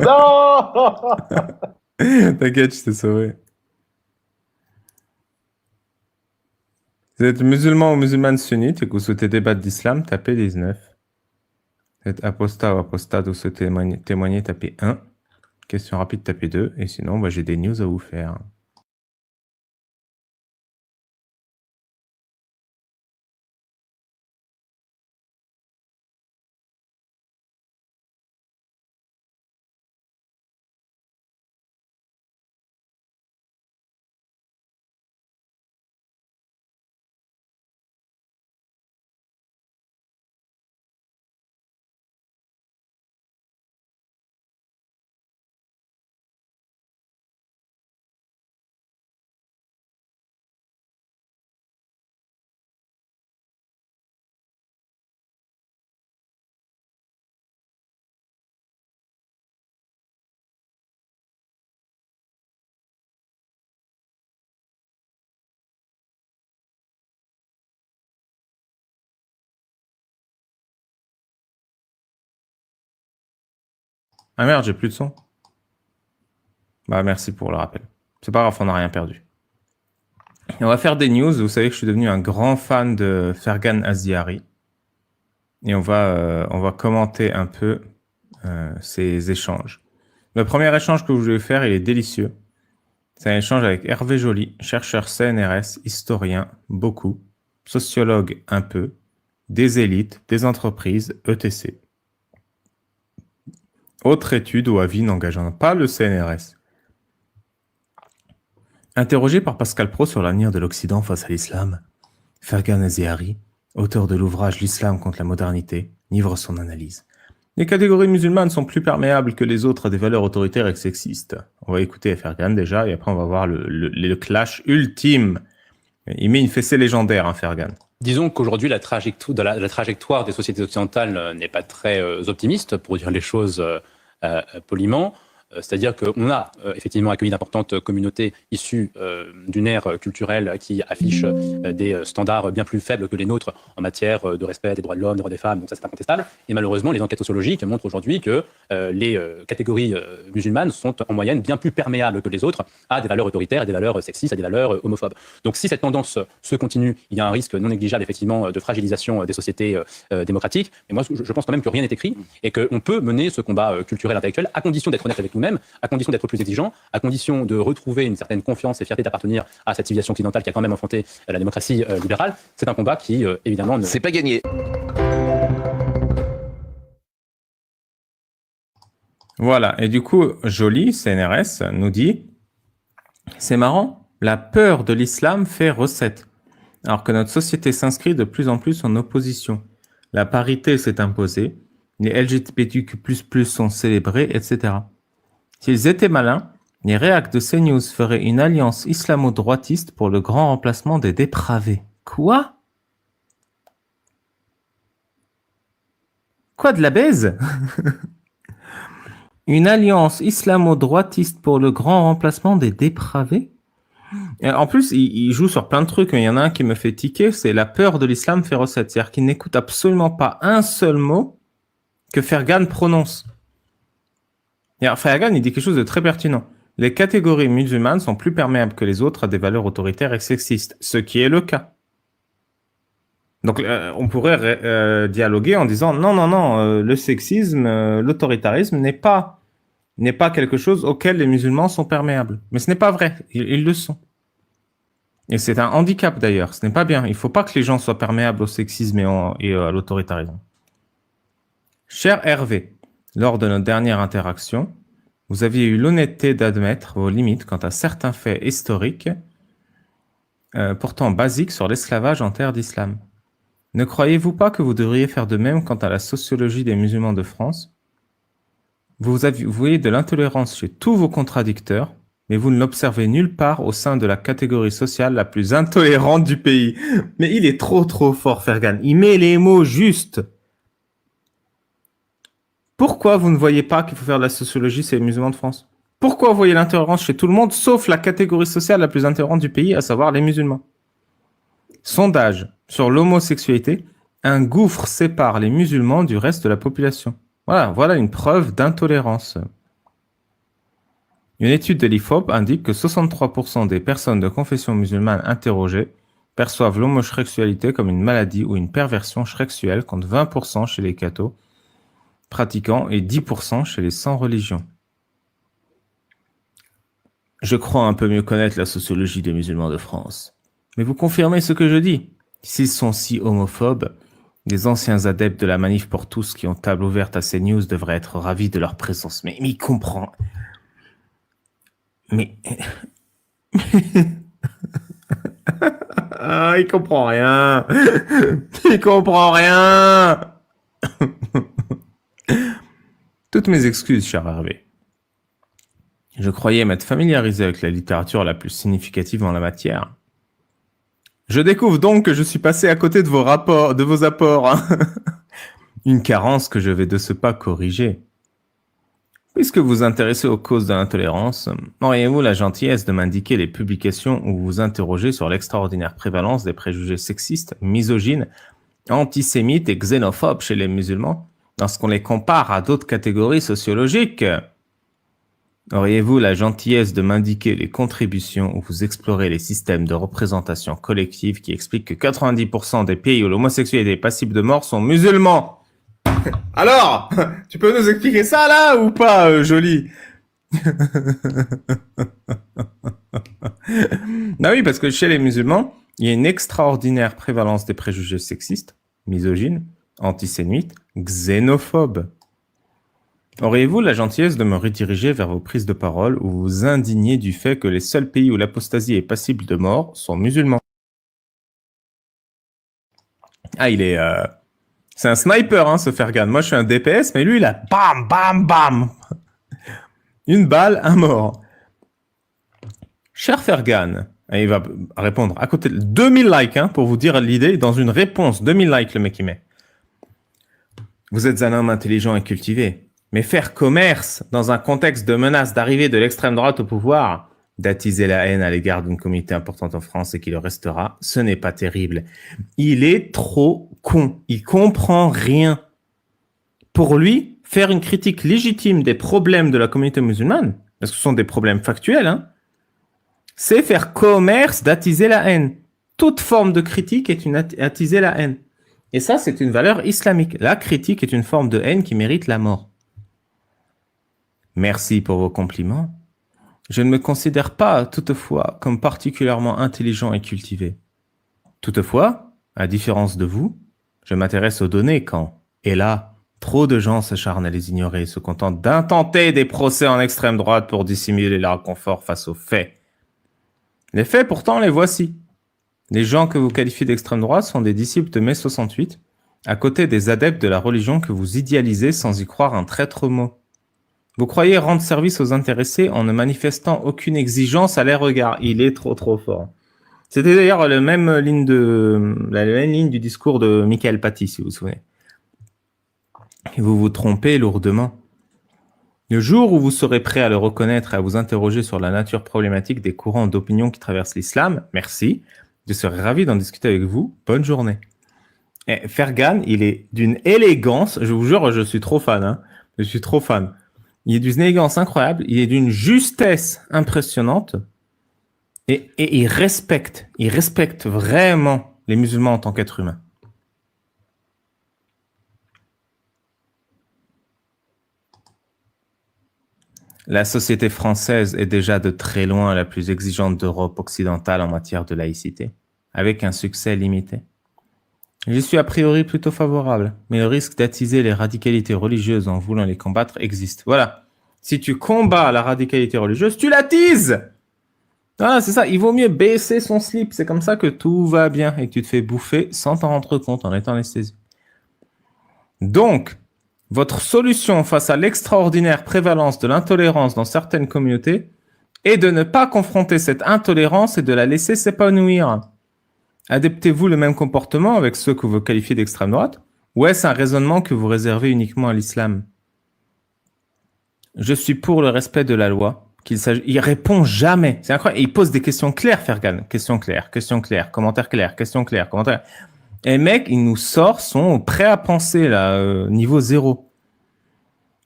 S3: Non!
S2: T'inquiète, je t'ai sauvé. Vous êtes musulman ou musulmane sunnite et que vous souhaitez débattre d'islam, tapez 19. Vous êtes apostat ou apostate ou souhaitez témoigner, tapez 1. Question rapide, tapez 2. Et sinon, bah, j'ai des news à vous faire. Ah merde, j'ai plus de son. Bah merci pour le rappel. C'est pas grave, on n'a rien perdu. Et on va faire des news. Vous savez que je suis devenu un grand fan de Fergan Aziari. Et on va commenter un peu ces échanges. Le premier échange que je vais faire, il est délicieux. C'est un échange avec Hervé Joly, chercheur CNRS, historien, beaucoup, sociologue un peu, des élites, des entreprises, ETC. Autre étude ou avis n'engageant pas le CNRS. Interrogé par Pascal Praud sur l'avenir de l'Occident face à l'islam, Fergan Aziari, auteur de l'ouvrage L'islam contre la modernité, livre son analyse. Les catégories musulmanes sont plus perméables que les autres à des valeurs autoritaires et sexistes. On va écouter Fergan déjà, et après on va voir le clash ultime. Il met une fessée légendaire, hein, Fergan.
S4: Disons qu'aujourd'hui, la trajectoire des sociétés occidentales n'est pas très optimiste, pour dire les choses poliment. C'est-à-dire qu'on a effectivement accueilli d'importantes communautés issues d'une ère culturelle qui affiche des standards bien plus faibles que les nôtres en matière de respect des droits de l'homme, des droits des femmes, donc ça c'est incontestable. Et malheureusement, les enquêtes sociologiques montrent aujourd'hui que les catégories musulmanes sont en moyenne bien plus perméables que les autres à des valeurs autoritaires, à des valeurs sexistes, à des valeurs homophobes. Donc si cette tendance se continue, il y a un risque non négligeable effectivement de fragilisation des sociétés démocratiques. Mais moi, je pense quand même que rien n'est écrit et qu'on peut mener ce combat culturel intellectuel à condition d'être honnête avec nous-mêmes, à condition d'être plus exigeant, à condition de retrouver une certaine confiance et fierté d'appartenir à cette civilisation occidentale qui a quand même enfanté la démocratie libérale. C'est un combat qui, évidemment,
S5: C'est pas gagné.
S2: Voilà, et du coup, Joly, CNRS, nous dit « C'est marrant, la peur de l'islam fait recette, alors que notre société s'inscrit de plus en plus en opposition. La parité s'est imposée, les LGBTQ++ sont célébrés, etc. S'ils étaient malins, les réacs de CNews feraient une alliance islamo-droitiste pour le grand remplacement des dépravés. » Quoi ? Quoi, de la baise ? Une alliance islamo-droitiste pour le grand remplacement des dépravés ? Et en plus, il joue sur plein de trucs. Il y en a un qui me fait tiquer, c'est la peur de l'islam fait recette. C'est-à-dire qu'il n'écoute absolument pas un seul mot que Fergan prononce. Et alors, Fergan, il dit quelque chose de très pertinent. Les catégories musulmanes sont plus perméables que les autres à des valeurs autoritaires et sexistes, ce qui est le cas. Donc, on pourrait dialoguer en disant non, le sexisme, l'autoritarisme n'est pas quelque chose auquel les musulmans sont perméables. Mais ce n'est pas vrai, ils le sont. Et c'est un handicap d'ailleurs, ce n'est pas bien. Il ne faut pas que les gens soient perméables au sexisme et à l'autoritarisme. Cher Hervé, lors de notre dernière interaction, vous aviez eu l'honnêteté d'admettre vos limites quant à certains faits historiques, pourtant basiques sur l'esclavage en terre d'islam. Ne croyez-vous pas que vous devriez faire de même quant à la sociologie des musulmans de France ? Vous voyez de l'intolérance chez tous vos contradicteurs, mais vous ne l'observez nulle part au sein de la catégorie sociale la plus intolérante du pays. Mais il est trop fort, Fergan. Il met les mots justes. Pourquoi vous ne voyez pas qu'il faut faire de la sociologie chez les musulmans de France ? Pourquoi vous voyez l'intolérance chez tout le monde, sauf la catégorie sociale la plus intolérante du pays, à savoir les musulmans ? Sondage sur l'homosexualité, un gouffre sépare les musulmans du reste de la population. Voilà une preuve d'intolérance. Une étude de l'IFOP indique que 63% des personnes de confession musulmane interrogées perçoivent l'homosexualité comme une maladie ou une perversion sexuelle, contre 20% chez les cathos pratiquants et 10% chez les sans religion. Je crois un peu mieux connaître la sociologie des musulmans de France. Mais vous confirmez ce que je dis. S'ils sont si homophobes, les anciens adeptes de la manif pour tous qui ont table ouverte à CNews devraient être ravis de leur présence. Mais il comprend. Mais... il comprend rien. Il comprend rien. Toutes mes excuses, cher Hervé. Je croyais m'être familiarisé avec la littérature la plus significative en la matière. Je découvre donc que je suis passé à côté de vos apports. Une carence que je vais de ce pas corriger. Puisque vous vous intéressez aux causes de l'intolérance, auriez-vous la gentillesse de m'indiquer les publications où vous vous interrogez sur l'extraordinaire prévalence des préjugés sexistes, misogynes, antisémites et xénophobes chez les musulmans, lorsqu'on les compare à d'autres catégories sociologiques. Auriez-vous la gentillesse de m'indiquer les contributions où vous explorez les systèmes de représentation collective qui expliquent que 90% des pays où l'homosexualité est passible de mort sont musulmans? Alors, tu peux nous expliquer ça là ou pas, Jolie? Non oui, parce que chez les musulmans, il y a une extraordinaire prévalence des préjugés sexistes, misogynes, antisémites, xénophobes. Auriez-vous la gentillesse de me rediriger vers vos prises de parole où vous vous indignez du fait que les seuls pays où l'apostasie est passible de mort sont musulmans? Ah, il est... C'est un sniper, hein, ce Fergan. Moi, je suis un DPS, mais lui, il a bam, bam, bam. Une balle, un mort. Cher Fergan, et il va répondre à côté de 2000 likes, hein, pour vous dire l'idée. Dans une réponse, 2000 likes, le mec, il met. Vous êtes un homme intelligent et cultivé. Mais faire commerce dans un contexte de menace d'arrivée de l'extrême droite au pouvoir, d'attiser la haine à l'égard d'une communauté importante en France et qui le restera, ce n'est pas terrible. Il est trop con. Il comprend rien. Pour lui, faire une critique légitime des problèmes de la communauté musulmane, parce que ce sont des problèmes factuels, hein, c'est faire commerce d'attiser la haine. Toute forme de critique est attiser la haine. Et ça, c'est une valeur islamique. La critique est une forme de haine qui mérite la mort. Merci pour vos compliments. Je ne me considère pas, toutefois, comme particulièrement intelligent et cultivé. Toutefois, à différence de vous, je m'intéresse aux données quand, et là, trop de gens s'acharnent à les ignorer et se contentent d'intenter des procès en extrême droite pour dissimuler leur inconfort face aux faits. Les faits, pourtant, les voici. Les gens que vous qualifiez d'extrême droite sont des disciples de mai 68, à côté des adeptes de la religion que vous idéalisez sans y croire un traître mot. Vous croyez rendre service aux intéressés en ne manifestant aucune exigence à leur regard. Il est trop fort. C'était d'ailleurs la même ligne du discours de Michael Paty, si vous vous souvenez. Et vous vous trompez lourdement. Le jour où vous serez prêt à le reconnaître et à vous interroger sur la nature problématique des courants d'opinion qui traversent l'islam, merci. Je serai ravi d'en discuter avec vous. Bonne journée. Et Fergan, il est d'une élégance. Je vous jure, je suis trop fan. Hein. Je suis trop fan. Il est d'une élégance incroyable. Il est d'une justesse impressionnante. Et il respecte vraiment les musulmans en tant qu'êtres humains. La société française est déjà de très loin la plus exigeante d'Europe occidentale en matière de laïcité, avec un succès limité. J'y suis a priori plutôt favorable, mais le risque d'attiser les radicalités religieuses en voulant les combattre existe. Voilà. Si tu combats la radicalité religieuse, tu l'attises! Voilà, c'est ça. Il vaut mieux baisser son slip. C'est comme ça que tout va bien et que tu te fais bouffer sans t'en rendre compte en étant anesthésié. Donc, votre solution face à l'extraordinaire prévalence de l'intolérance dans certaines communautés est de ne pas confronter cette intolérance et de la laisser s'épanouir. Adaptez-vous le même comportement avec ceux que vous qualifiez d'extrême droite, ou est-ce un raisonnement que vous réservez uniquement à l'islam? Je suis pour le respect de la loi. Il répond jamais. C'est incroyable. Et il pose des questions claires, Fergan. Questions claires, commentaires clairs, questions claires, commentaires. Et le mec, il nous sort son prêt à penser, là, niveau 0.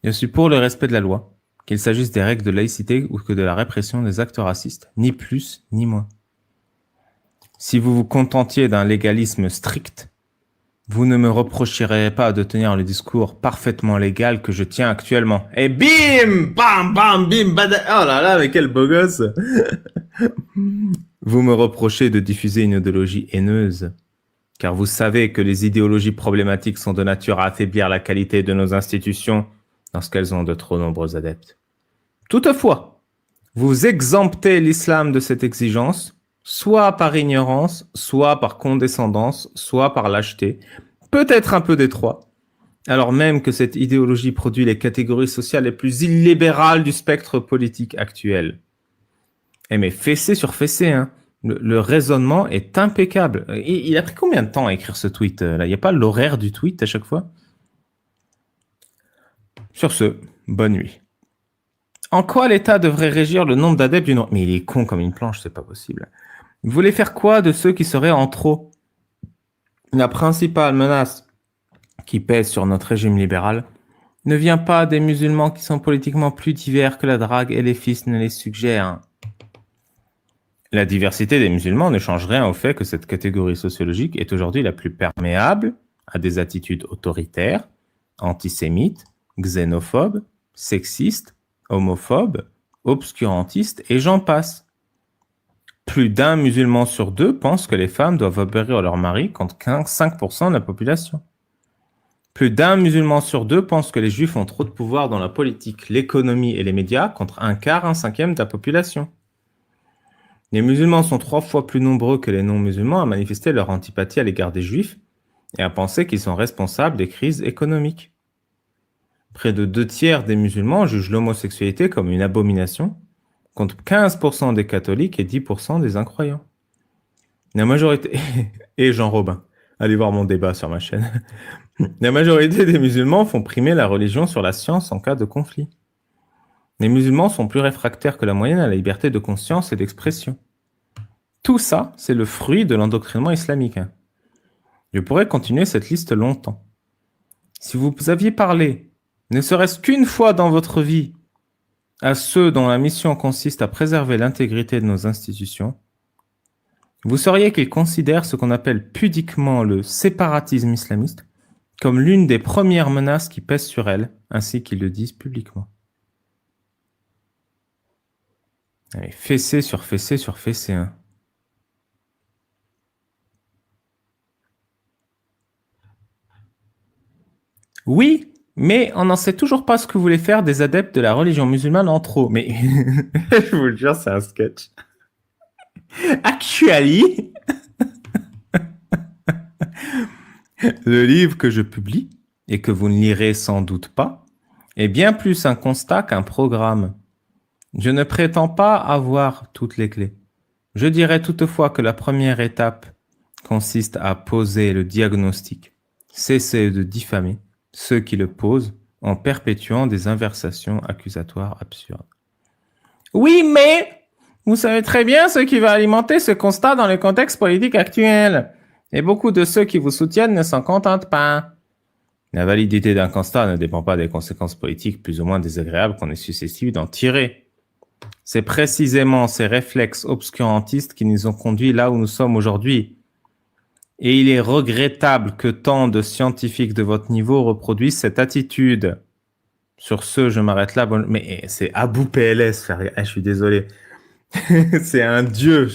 S2: Je suis pour le respect de la loi, qu'il s'agisse des règles de laïcité ou que de la répression des actes racistes. Ni plus, ni moins. Si vous vous contentiez d'un légalisme strict, vous ne me reprocherez pas de tenir le discours parfaitement légal que je tiens actuellement. Et bim, bam, bam, bim, bada. Oh là là, mais quel beau gosse. Vous me reprochez de diffuser une idéologie haineuse, car vous savez que les idéologies problématiques sont de nature à affaiblir la qualité de nos institutions lorsqu'elles ont de trop nombreux adeptes. Toutefois, vous exemptez l'islam de cette exigence, soit par ignorance, soit par condescendance, soit par lâcheté, peut-être un peu des trois, alors même que cette idéologie produit les catégories sociales les plus illibérales du spectre politique actuel. Eh mais fessé sur fessé, hein. Le raisonnement est impeccable. Il a pris combien de temps à écrire ce tweet là? Il n'y a pas l'horaire du tweet à chaque fois? Sur ce, bonne nuit. En quoi l'État devrait régir le nombre d'adeptes d'une... Mais il est con comme une planche, c'est pas possible. Vous voulez faire quoi de ceux qui seraient en trop? La principale menace qui pèse sur notre régime libéral ne vient pas des musulmans qui sont politiquement plus divers que la drague et les fils ne les suggèrent. La diversité des musulmans ne change rien au fait que cette catégorie sociologique est aujourd'hui la plus perméable à des attitudes autoritaires, antisémites, xénophobes, sexistes, homophobes, obscurantistes et j'en passe. Plus d'un musulman sur deux pense que les femmes doivent obéir à leur mari contre 5% de la population. Plus d'un musulman sur deux pense que les juifs ont trop de pouvoir dans la politique, l'économie et les médias contre un quart, un cinquième de la population. Les musulmans sont 3 fois plus nombreux que les non-musulmans à manifester leur antipathie à l'égard des juifs et à penser qu'ils sont responsables des crises économiques. Près de 2/3 des musulmans jugent l'homosexualité comme une abomination, contre 15% des catholiques et 10% des incroyants. La majorité... et Jean Robin, allez voir mon débat sur ma chaîne. La majorité des musulmans font primer la religion sur la science en cas de conflit. Les musulmans sont plus réfractaires que la moyenne à la liberté de conscience et d'expression. Tout ça, c'est le fruit de l'endoctrinement islamique. Je pourrais continuer cette liste longtemps. Si vous aviez parlé, ne serait-ce qu'une fois dans votre vie, à ceux dont la mission consiste à préserver l'intégrité de nos institutions, vous sauriez qu'ils considèrent ce qu'on appelle pudiquement le séparatisme islamiste comme l'une des premières menaces qui pèsent sur elles, ainsi qu'ils le disent publiquement. Allez, fessée sur fessée sur fessée. Hein. Oui, mais on n'en sait toujours pas ce que voulaient faire des adeptes de la religion musulmane en trop. Mais je vous le jure, c'est un sketch. Actually, le livre que je publie, et que vous ne lirez sans doute pas, est bien plus un constat qu'un programme. Je ne prétends pas avoir toutes les clés. Je dirais toutefois que la première étape consiste à poser le diagnostic, cesser de diffamer ceux qui le posent en perpétuant des inversations accusatoires absurdes. Oui, mais vous savez très bien ce qui va alimenter ce constat dans le contexte politique actuel. Et beaucoup de ceux qui vous soutiennent ne s'en contentent pas. La validité d'un constat ne dépend pas des conséquences politiques plus ou moins désagréables qu'on est susceptible d'en tirer. C'est précisément ces réflexes obscurantistes qui nous ont conduits là où nous sommes aujourd'hui. Et il est regrettable que tant de scientifiques de votre niveau reproduisent cette attitude. Sur ce, je m'arrête là. Mais c'est Abou PLS, je suis désolé. C'est un dieu.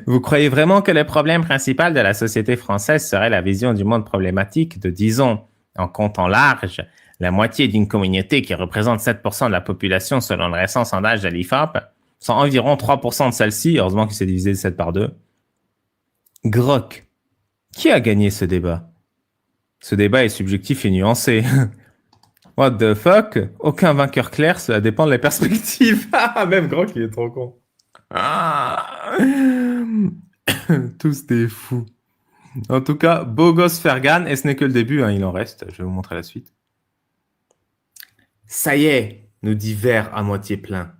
S2: Vous croyez vraiment que le problème principal de la société française serait la vision du monde problématique de, disons, en comptant large, la moitié d'une communauté qui représente 7% de la population selon le récent sondage de l'IFOP, sont environ 3% de celle-ci, heureusement qu'il s'est divisé 7 par 2. Grok, qui a gagné ce débat? Ce débat est subjectif et nuancé. What the fuck? Aucun vainqueur clair, cela dépend de la perspective. Même Grok, il est trop con. Tous des fous. En tout cas, beau gosse Fergan, et ce n'est que le début, hein, il en reste. Je vais vous montrer la suite. Ça y est, nous dit Vert à moitié plein.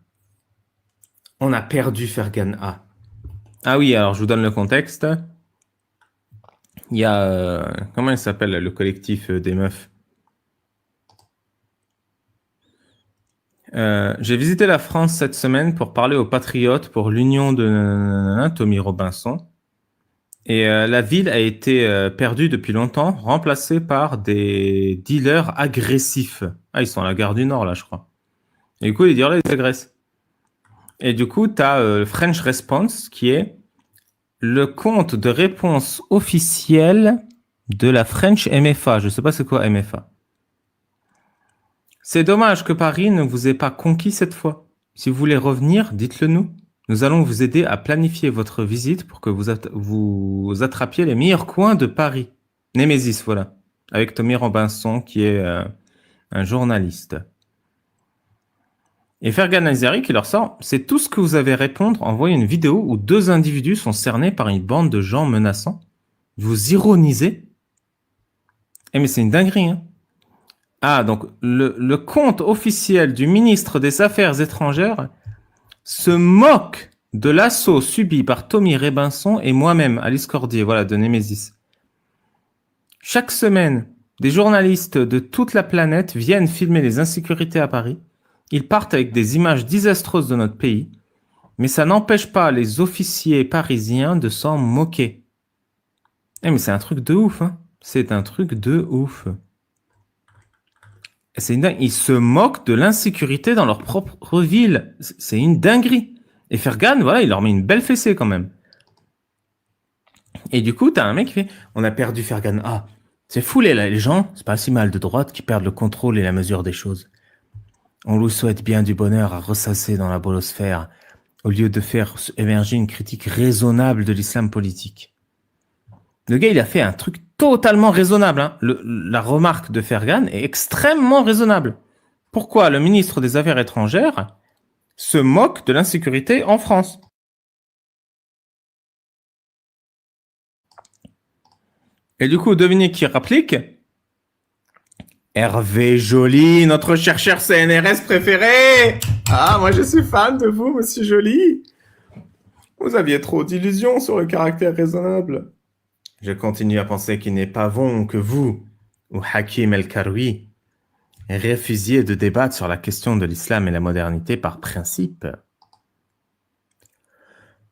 S2: On a perdu Fergan A. Ah oui, alors je vous donne le contexte. Il y a... comment il s'appelle le collectif des meufs? J'ai visité la France cette semaine pour parler aux patriotes pour l'union de Tommy Robinson. Et la ville a été perdue depuis longtemps, remplacée par des dealers agressifs. Ah, ils sont à la gare du Nord, là, je crois. Et du coup, les dealers, ils agressent. Et du coup, tu as French Response, qui est le compte de réponse officiel de la French MFA. Je ne sais pas c'est quoi MFA. C'est dommage que Paris ne vous ait pas conquis cette fois. Si vous voulez revenir, dites-le nous. Nous allons vous aider à planifier votre visite pour que vous attrapiez les meilleurs coins de Paris. Némésis, voilà. Avec Tommy Robinson, qui est un journaliste. Et Fergan Azari qui leur sort, c'est tout ce que vous avez à répondre. Envoyez une vidéo où 2 individus sont cernés par une bande de gens menaçants. Vous ironisez. Eh mais c'est une dinguerie, hein. Ah, donc le compte officiel du ministre des Affaires étrangères se moque de l'assaut subi par Tommy Robinson et moi-même, Alice Cordier, voilà, de Némésis. Chaque semaine, des journalistes de toute la planète viennent filmer les insécurités à Paris. Ils partent avec des images désastreuses de notre pays, mais ça n'empêche pas les officiers parisiens de s'en moquer. Mais c'est un truc de ouf, hein. C'est un truc de ouf. C'est une dingue. Ils se moquent de l'insécurité dans leur propre ville. C'est une dinguerie. Et Fergan, voilà, il leur met une belle fessée quand même. Et du coup, t'as un mec qui fait « On a perdu Fergan. Ah, c'est fou les gens, c'est pas si mal de droite qui perdent le contrôle et la mesure des choses. On lui souhaite bien du bonheur à ressasser dans la bolosphère au lieu de faire émerger une critique raisonnable de l'islam politique. » Le gars, il a fait un truc totalement raisonnable. Hein. La remarque de Fergan est extrêmement raisonnable. Pourquoi le ministre des Affaires étrangères se moque de l'insécurité en France? Et du coup, devinez qui réplique? Hervé Joly, notre chercheur CNRS préféré. Ah, moi je suis fan de vous, monsieur Joly. Vous aviez trop d'illusions sur le caractère raisonnable. Je continue à penser qu'il n'est pas bon que vous, ou Hakim El-Karoui, refusiez de débattre sur la question de l'islam et la modernité par principe.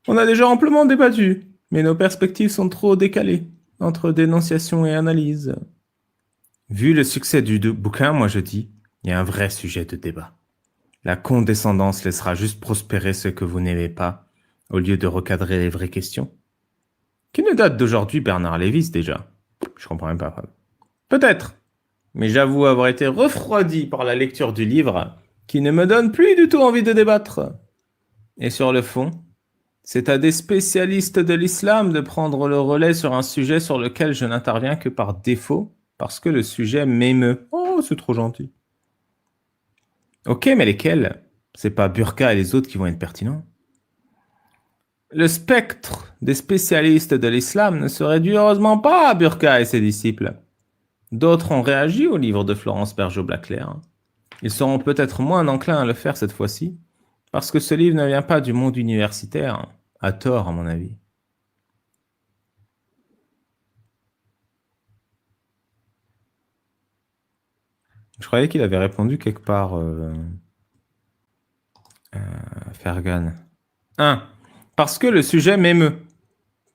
S2: On a déjà amplement débattu, mais nos perspectives sont trop décalées entre dénonciation et analyse. Vu le succès du bouquin, moi je dis, il y a un vrai sujet de débat. La condescendance laissera juste prospérer ce que vous n'aimez pas, au lieu de recadrer les vraies questions. Qui ne date d'aujourd'hui, Bernard Lévis déjà? Je comprends même pas. Peut-être, mais j'avoue avoir été refroidi par la lecture du livre, qui ne me donne plus du tout envie de débattre. Et sur le fond, c'est à des spécialistes de l'islam de prendre le relais sur un sujet sur lequel je n'interviens que par défaut, parce que le sujet m'émeut. Oh, c'est trop gentil. Ok, mais lesquels? C'est pas Burqa et les autres qui vont être pertinents. Le spectre des spécialistes de l'islam ne se réduit heureusement pas à Burqa et ses disciples. D'autres ont réagi au livre de Florence Bergeau-Blaclair. Ils seront peut-être moins enclins à le faire cette fois-ci, parce que ce livre ne vient pas du monde universitaire, à tort à mon avis. Je croyais qu'il avait répondu quelque part, Fergan. 1. Parce que le sujet m'émeut.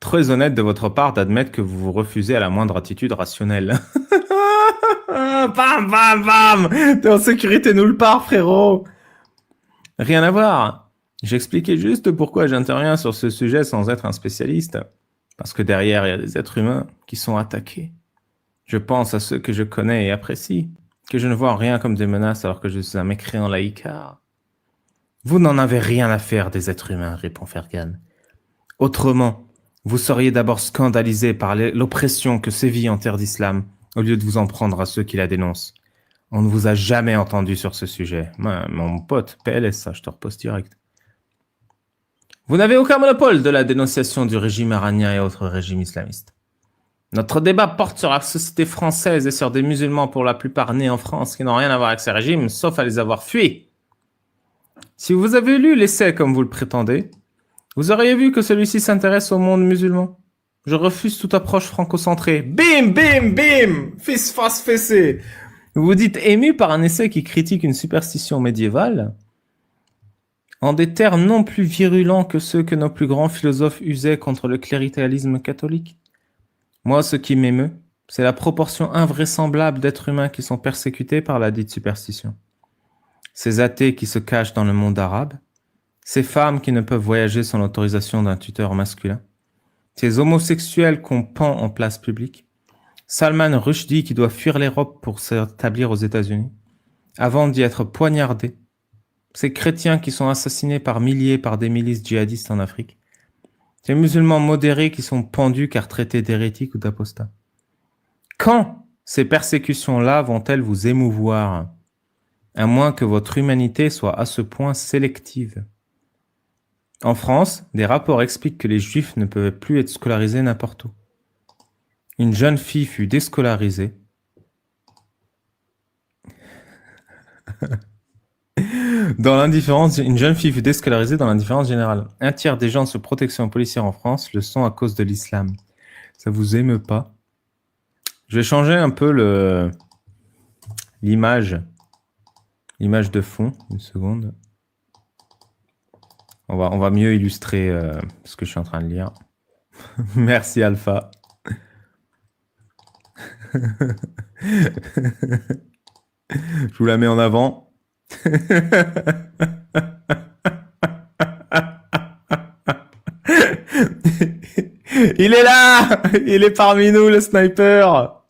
S2: Très honnête de votre part d'admettre que vous vous refusez à la moindre attitude rationnelle. Bam, bam, bam! T'es en sécurité nulle part, frérot! Rien à voir. J'expliquais juste pourquoi j'interviens sur ce sujet sans être un spécialiste. Parce que derrière, il y a des êtres humains qui sont attaqués. Je pense à ceux que je connais et apprécie, que je ne vois en rien comme des menaces alors que je suis un mécréant laïcard. Vous n'en avez rien à faire des êtres humains, répond Fergan. Autrement, vous seriez d'abord scandalisé par l'oppression que sévit en terre d'islam, au lieu de vous en prendre à ceux qui la dénoncent. On ne vous a jamais entendu sur ce sujet. Mon pote, PLS, ça, je te repose direct. Vous n'avez aucun monopole de la dénonciation du régime iranien et autres régimes islamistes. Notre débat porte sur la société française et sur des musulmans pour la plupart nés en France qui n'ont rien à voir avec ces régimes, sauf à les avoir fuis. Si vous avez lu l'essai comme vous le prétendez, vous auriez vu que celui-ci s'intéresse au monde musulman. Je refuse toute approche franco-centrée. Bim, bim, bim! Fils, face, fessé! Vous vous dites ému par un essai qui critique une superstition médiévale en des termes non plus virulents que ceux que nos plus grands philosophes usaient contre le cléricalisme catholique. Moi, ce qui m'émeut, c'est la proportion invraisemblable d'êtres humains qui sont persécutés par la dite superstition. Ces athées qui se cachent dans le monde arabe, ces femmes qui ne peuvent voyager sans l'autorisation d'un tuteur masculin, ces homosexuels qu'on pend en place publique, Salman Rushdie qui doit fuir l'Europe pour s'établir aux États-Unis, avant d'y être poignardé, ces chrétiens qui sont assassinés par milliers par des milices djihadistes en Afrique, ces musulmans modérés qui sont pendus car traités d'hérétiques ou d'apostats. Quand ces persécutions-là vont-elles vous émouvoir, à moins que votre humanité soit à ce point sélective? En France, des rapports expliquent que les juifs ne peuvent plus être scolarisés n'importe où. Une jeune fille fut déscolarisée. Une jeune fille fut déscolarisée dans l'indifférence générale. Un tiers des gens sous protection policière en France le sont à cause de l'islam. Ça vous émeut pas? Je vais changer un peu l'image de fond. Une seconde. On va mieux illustrer ce que je suis en train de lire. Merci Alpha. Je vous la mets en avant. Il est là! Il est parmi nous, le sniper!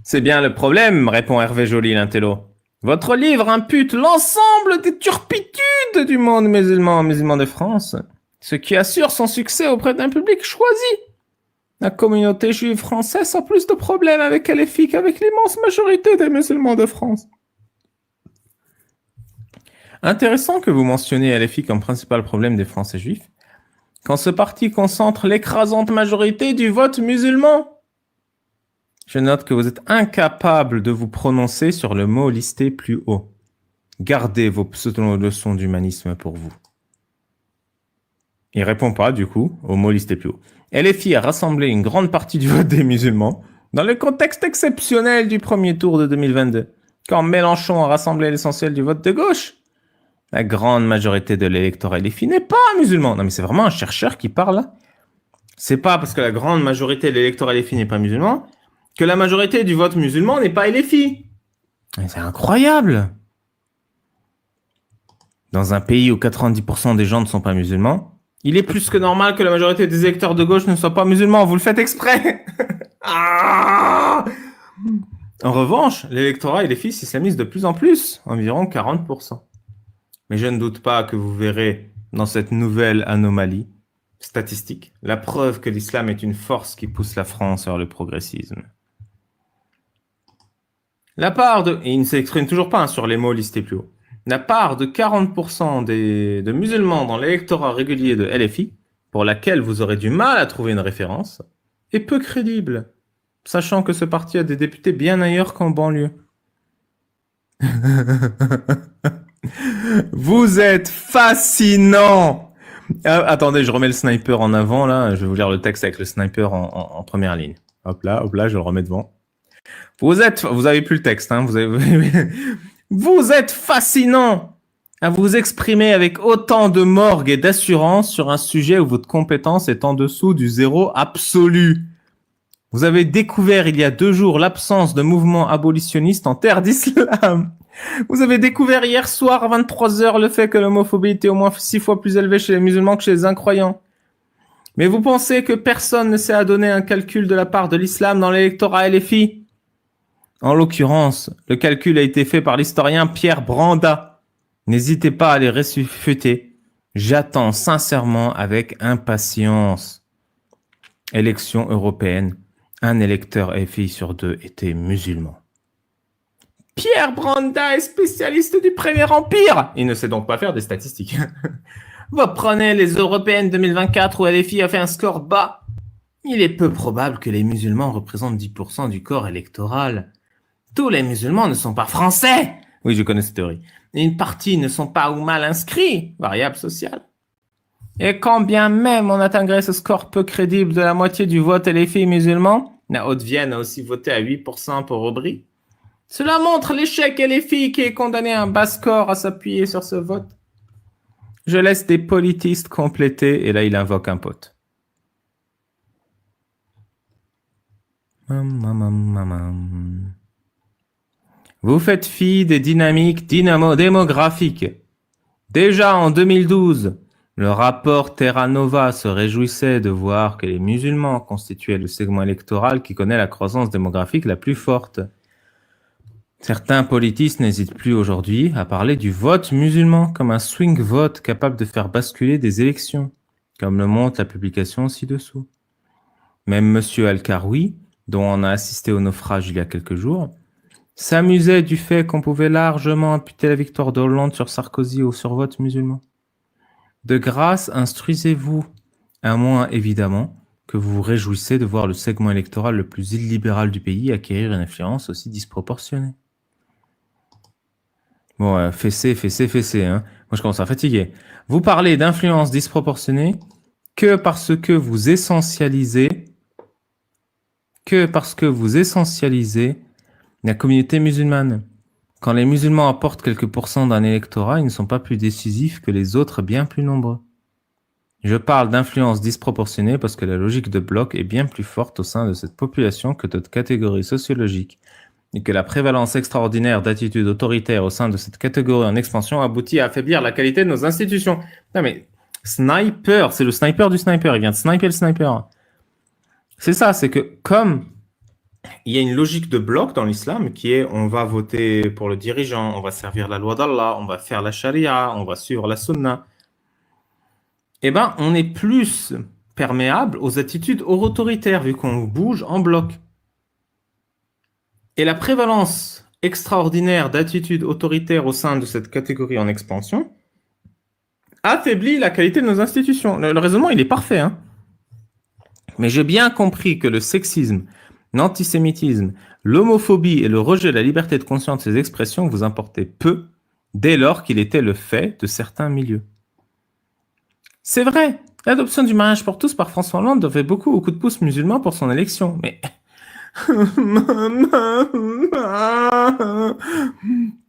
S2: C'est bien le problème, répond Hervé Joly, l'intello. Votre livre impute l'ensemble des turpitudes du monde musulman de France, ce qui assure son succès auprès d'un public choisi. La communauté juive française a plus de problèmes avec LFI qu'avec l'immense majorité des musulmans de France. Intéressant que vous mentionniez LFI comme principal problème des Français juifs, quand ce parti concentre l'écrasante majorité du vote musulman. Je note que vous êtes incapable de vous prononcer sur le mot listé plus haut. Gardez vos pseudo-leçons d'humanisme pour vous. Il répond pas, du coup, au mot listé plus haut. LFI a rassemblé une grande partie du vote des musulmans dans le contexte exceptionnel du premier tour de 2022, quand Mélenchon a rassemblé l'essentiel du vote de gauche. La grande majorité de l'électorat LFI n'est pas musulman. Non, mais c'est vraiment un chercheur qui parle là. C'est pas parce que la grande majorité de l'électorat LFI n'est pas musulman que la majorité du vote musulman n'est pas LFI. C'est incroyable. Dans un pays où 90% des gens ne sont pas musulmans, il est plus que normal que la majorité des électeurs de gauche ne soient pas musulmans. Vous le faites exprès. Ah. En revanche, l'électorat LFI s'islamise de plus en plus, environ 40%. Mais je ne doute pas que vous verrez dans cette nouvelle anomalie statistique la preuve que l'islam est une force qui pousse la France vers le progressisme. La part de, et il ne s'exprime toujours pas sur les mots listés plus haut, la part de 40% de musulmans dans l'électorat régulier de LFI, pour laquelle vous aurez du mal à trouver une référence, est peu crédible, sachant que ce parti a des députés bien ailleurs qu'en banlieue. Vous êtes fascinant! Attendez, je remets le sniper en avant, là. Je vais vous lire le texte avec le sniper en première ligne. Hop là, je le remets devant. Vous avez plus le texte, hein. Vous êtes fascinant à vous exprimer avec autant de morgue et d'assurance sur un sujet où votre compétence est en dessous du zéro absolu. Vous avez découvert il y a 2 jours l'absence de mouvement abolitionniste en terre d'islam. Vous avez découvert hier soir à 23h le fait que l'homophobie était au moins 6 fois plus élevée chez les musulmans que chez les incroyants. Mais vous pensez que personne ne s'est adonné un calcul de la part de l'islam dans l'électorat LFI ? En l'occurrence, le calcul a été fait par l'historien Pierre Branda. N'hésitez pas à les réfuter. J'attends sincèrement avec impatience. Élection européenne. Un électeur LFI sur 2 était musulman. Pierre Branda est spécialiste du Premier Empire. Il ne sait donc pas faire des statistiques. Vous prenez les européennes 2024 où LFI a fait un score bas. Il est peu probable que les musulmans représentent 10% du corps électoral. Tous les musulmans ne sont pas français. Oui, je connais cette théorie. Une partie ne sont pas ou mal inscrits, variable sociale. Et quand bien même on atteindrait ce score peu crédible de la moitié du vote LFI musulman, la Haute-Vienne a aussi voté à 8% pour Aubry. Cela montre l'échec LFI qui est condamné à un bas score à s'appuyer sur ce vote. Je laisse des politistes compléter et là il invoque un pote. Vous faites fi des dynamiques démographiques. Déjà en 2012, le rapport Terra Nova se réjouissait de voir que les musulmans constituaient le segment électoral qui connaît la croissance démographique la plus forte. Certains politistes n'hésitent plus aujourd'hui à parler du vote musulman comme un swing vote capable de faire basculer des élections, comme le montre la publication ci-dessous. Même M. Al-Karoui, dont on a assisté au naufrage il y a quelques jours, s'amusait du fait qu'on pouvait largement imputer la victoire de Hollande sur Sarkozy au survote musulman. De grâce, instruisez-vous, à moins évidemment que vous vous réjouissez de voir le segment électoral le plus illibéral du pays acquérir une influence aussi disproportionnée. Bon, fessé, hein. Moi, je commence à fatiguer. Vous parlez d'influence disproportionnée que parce que vous essentialisez la communauté musulmane. Quand les musulmans apportent quelques pourcents d'un électorat, ils ne sont pas plus décisifs que les autres bien plus nombreux. Je parle d'influence disproportionnée parce que la logique de bloc est bien plus forte au sein de cette population que d'autres catégories sociologiques et que la prévalence extraordinaire d'attitudes autoritaires au sein de cette catégorie en expansion aboutit à affaiblir la qualité de nos institutions. Non mais, sniper, c'est le sniper du sniper, il vient de sniper le sniper. C'est ça, c'est que comme il y a une logique de bloc dans l'islam qui est on va voter pour le dirigeant, on va servir la loi d'Allah, on va faire la charia, on va suivre la sunna, eh ben on est plus perméable aux attitudes autoritaires vu qu'on bouge en bloc. Et la prévalence extraordinaire d'attitudes autoritaires au sein de cette catégorie en expansion affaiblit la qualité de nos institutions. Le raisonnement, il est parfait, hein. Mais j'ai bien compris que le sexisme, l'antisémitisme, l'homophobie et le rejet de la liberté de conscience de ces expressions vous importaient peu dès lors qu'il était le fait de certains milieux. C'est vrai, l'adoption du mariage pour tous par François Hollande devait beaucoup au coup de pouce musulman pour son élection, mais...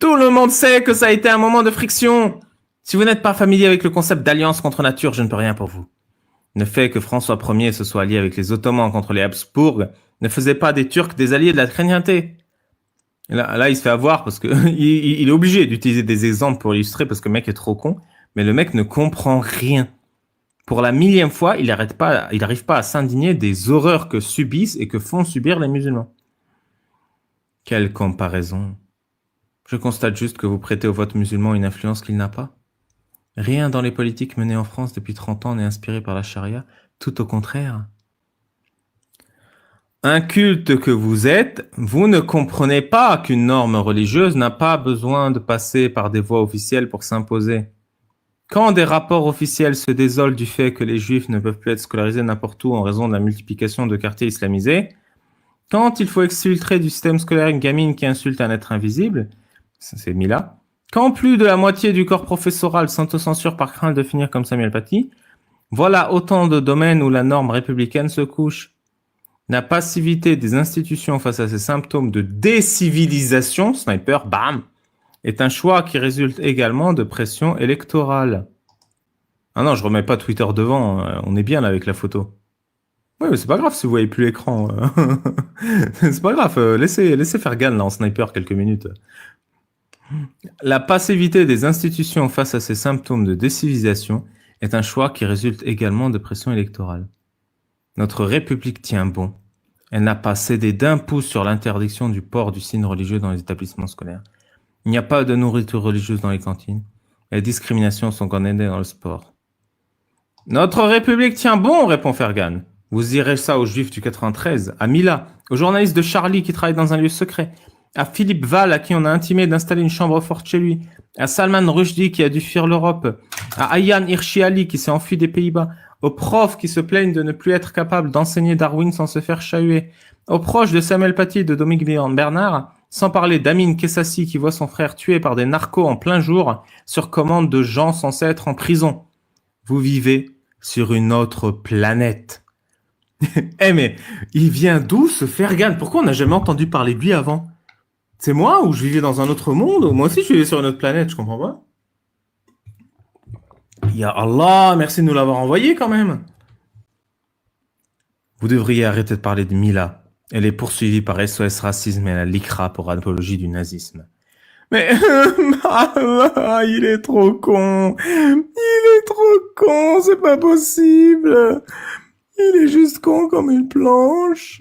S2: Tout le monde sait que ça a été un moment de friction. Si vous n'êtes pas familier avec le concept d'alliance contre nature, je ne peux rien pour vous. Le fait que François Ier se soit allié avec les Ottomans contre les Habsbourg ne faisait pas des Turcs des alliés de la chrétienté. Là, il se fait avoir parce que il est obligé d'utiliser des exemples pour illustrer parce que le mec est trop con, mais le mec ne comprend rien. Pour la millième fois, il n'arrive pas à s'indigner des horreurs que subissent et que font subir les musulmans. Quelle comparaison. Je constate juste que vous prêtez au vote musulman une influence qu'il n'a pas. Rien dans les politiques menées en France depuis 30 ans n'est inspiré par la charia, tout au contraire. Inculte que vous êtes, vous ne comprenez pas qu'une norme religieuse n'a pas besoin de passer par des voies officielles pour s'imposer. Quand des rapports officiels se désolent du fait que les juifs ne peuvent plus être scolarisés n'importe où en raison de la multiplication de quartiers islamisés, quand il faut exfiltrer du système scolaire une gamine qui insulte un être invisible, ça c'est Mila, quand plus de la moitié du corps professoral s'autocensure par crainte de finir comme Samuel Paty, voilà autant de domaines où la norme républicaine se couche. La passivité des institutions face à ces symptômes de décivilisation, sniper, bam, est un choix qui résulte également de pression électorale. Ah non, je remets pas Twitter devant, on est bien là avec la photo. Ouais, mais c'est pas grave si vous voyez plus l'écran. C'est pas grave, laissez faire Gann là en sniper quelques minutes. La passivité des institutions face à ces symptômes de décivilisation est un choix qui résulte également de pression électorale. Notre République tient bon. Elle n'a pas cédé d'un pouce sur l'interdiction du port du signe religieux dans les établissements scolaires. Il n'y a pas de nourriture religieuse dans les cantines. Les discriminations sont condamnées dans le sport. Notre République tient bon, répond Fergan. Vous direz ça aux Juifs du 93, à Mila, aux journalistes de Charlie qui travaillent dans un lieu secret, à Philippe Val à qui on a intimé d'installer une chambre forte chez lui, à Salman Rushdie qui a dû fuir l'Europe, à Ayaan Hirsi Ali qui s'est enfui des Pays-Bas, aux profs qui se plaignent de ne plus être capables d'enseigner Darwin sans se faire chahuer, aux proches de Samuel Paty et de Dominique Bernard, sans parler d'Amin Kessassi qui voit son frère tué par des narcos en plein jour sur commande de gens censés être en prison. Vous vivez sur une autre planète. Eh mais, il vient d'où ce Fergan? Pourquoi on n'a jamais entendu parler de lui avant? C'est moi ou je vivais dans un autre monde? Ou moi aussi je vivais sur une autre planète, je comprends pas. Ya Allah, merci de nous l'avoir envoyé quand même. Vous devriez arrêter de parler de Mila. Elle est poursuivie par SOS Racisme et la LICRA pour apologie du nazisme. Mais il est trop con. Il est trop con, c'est pas possible. Il est juste con comme une planche.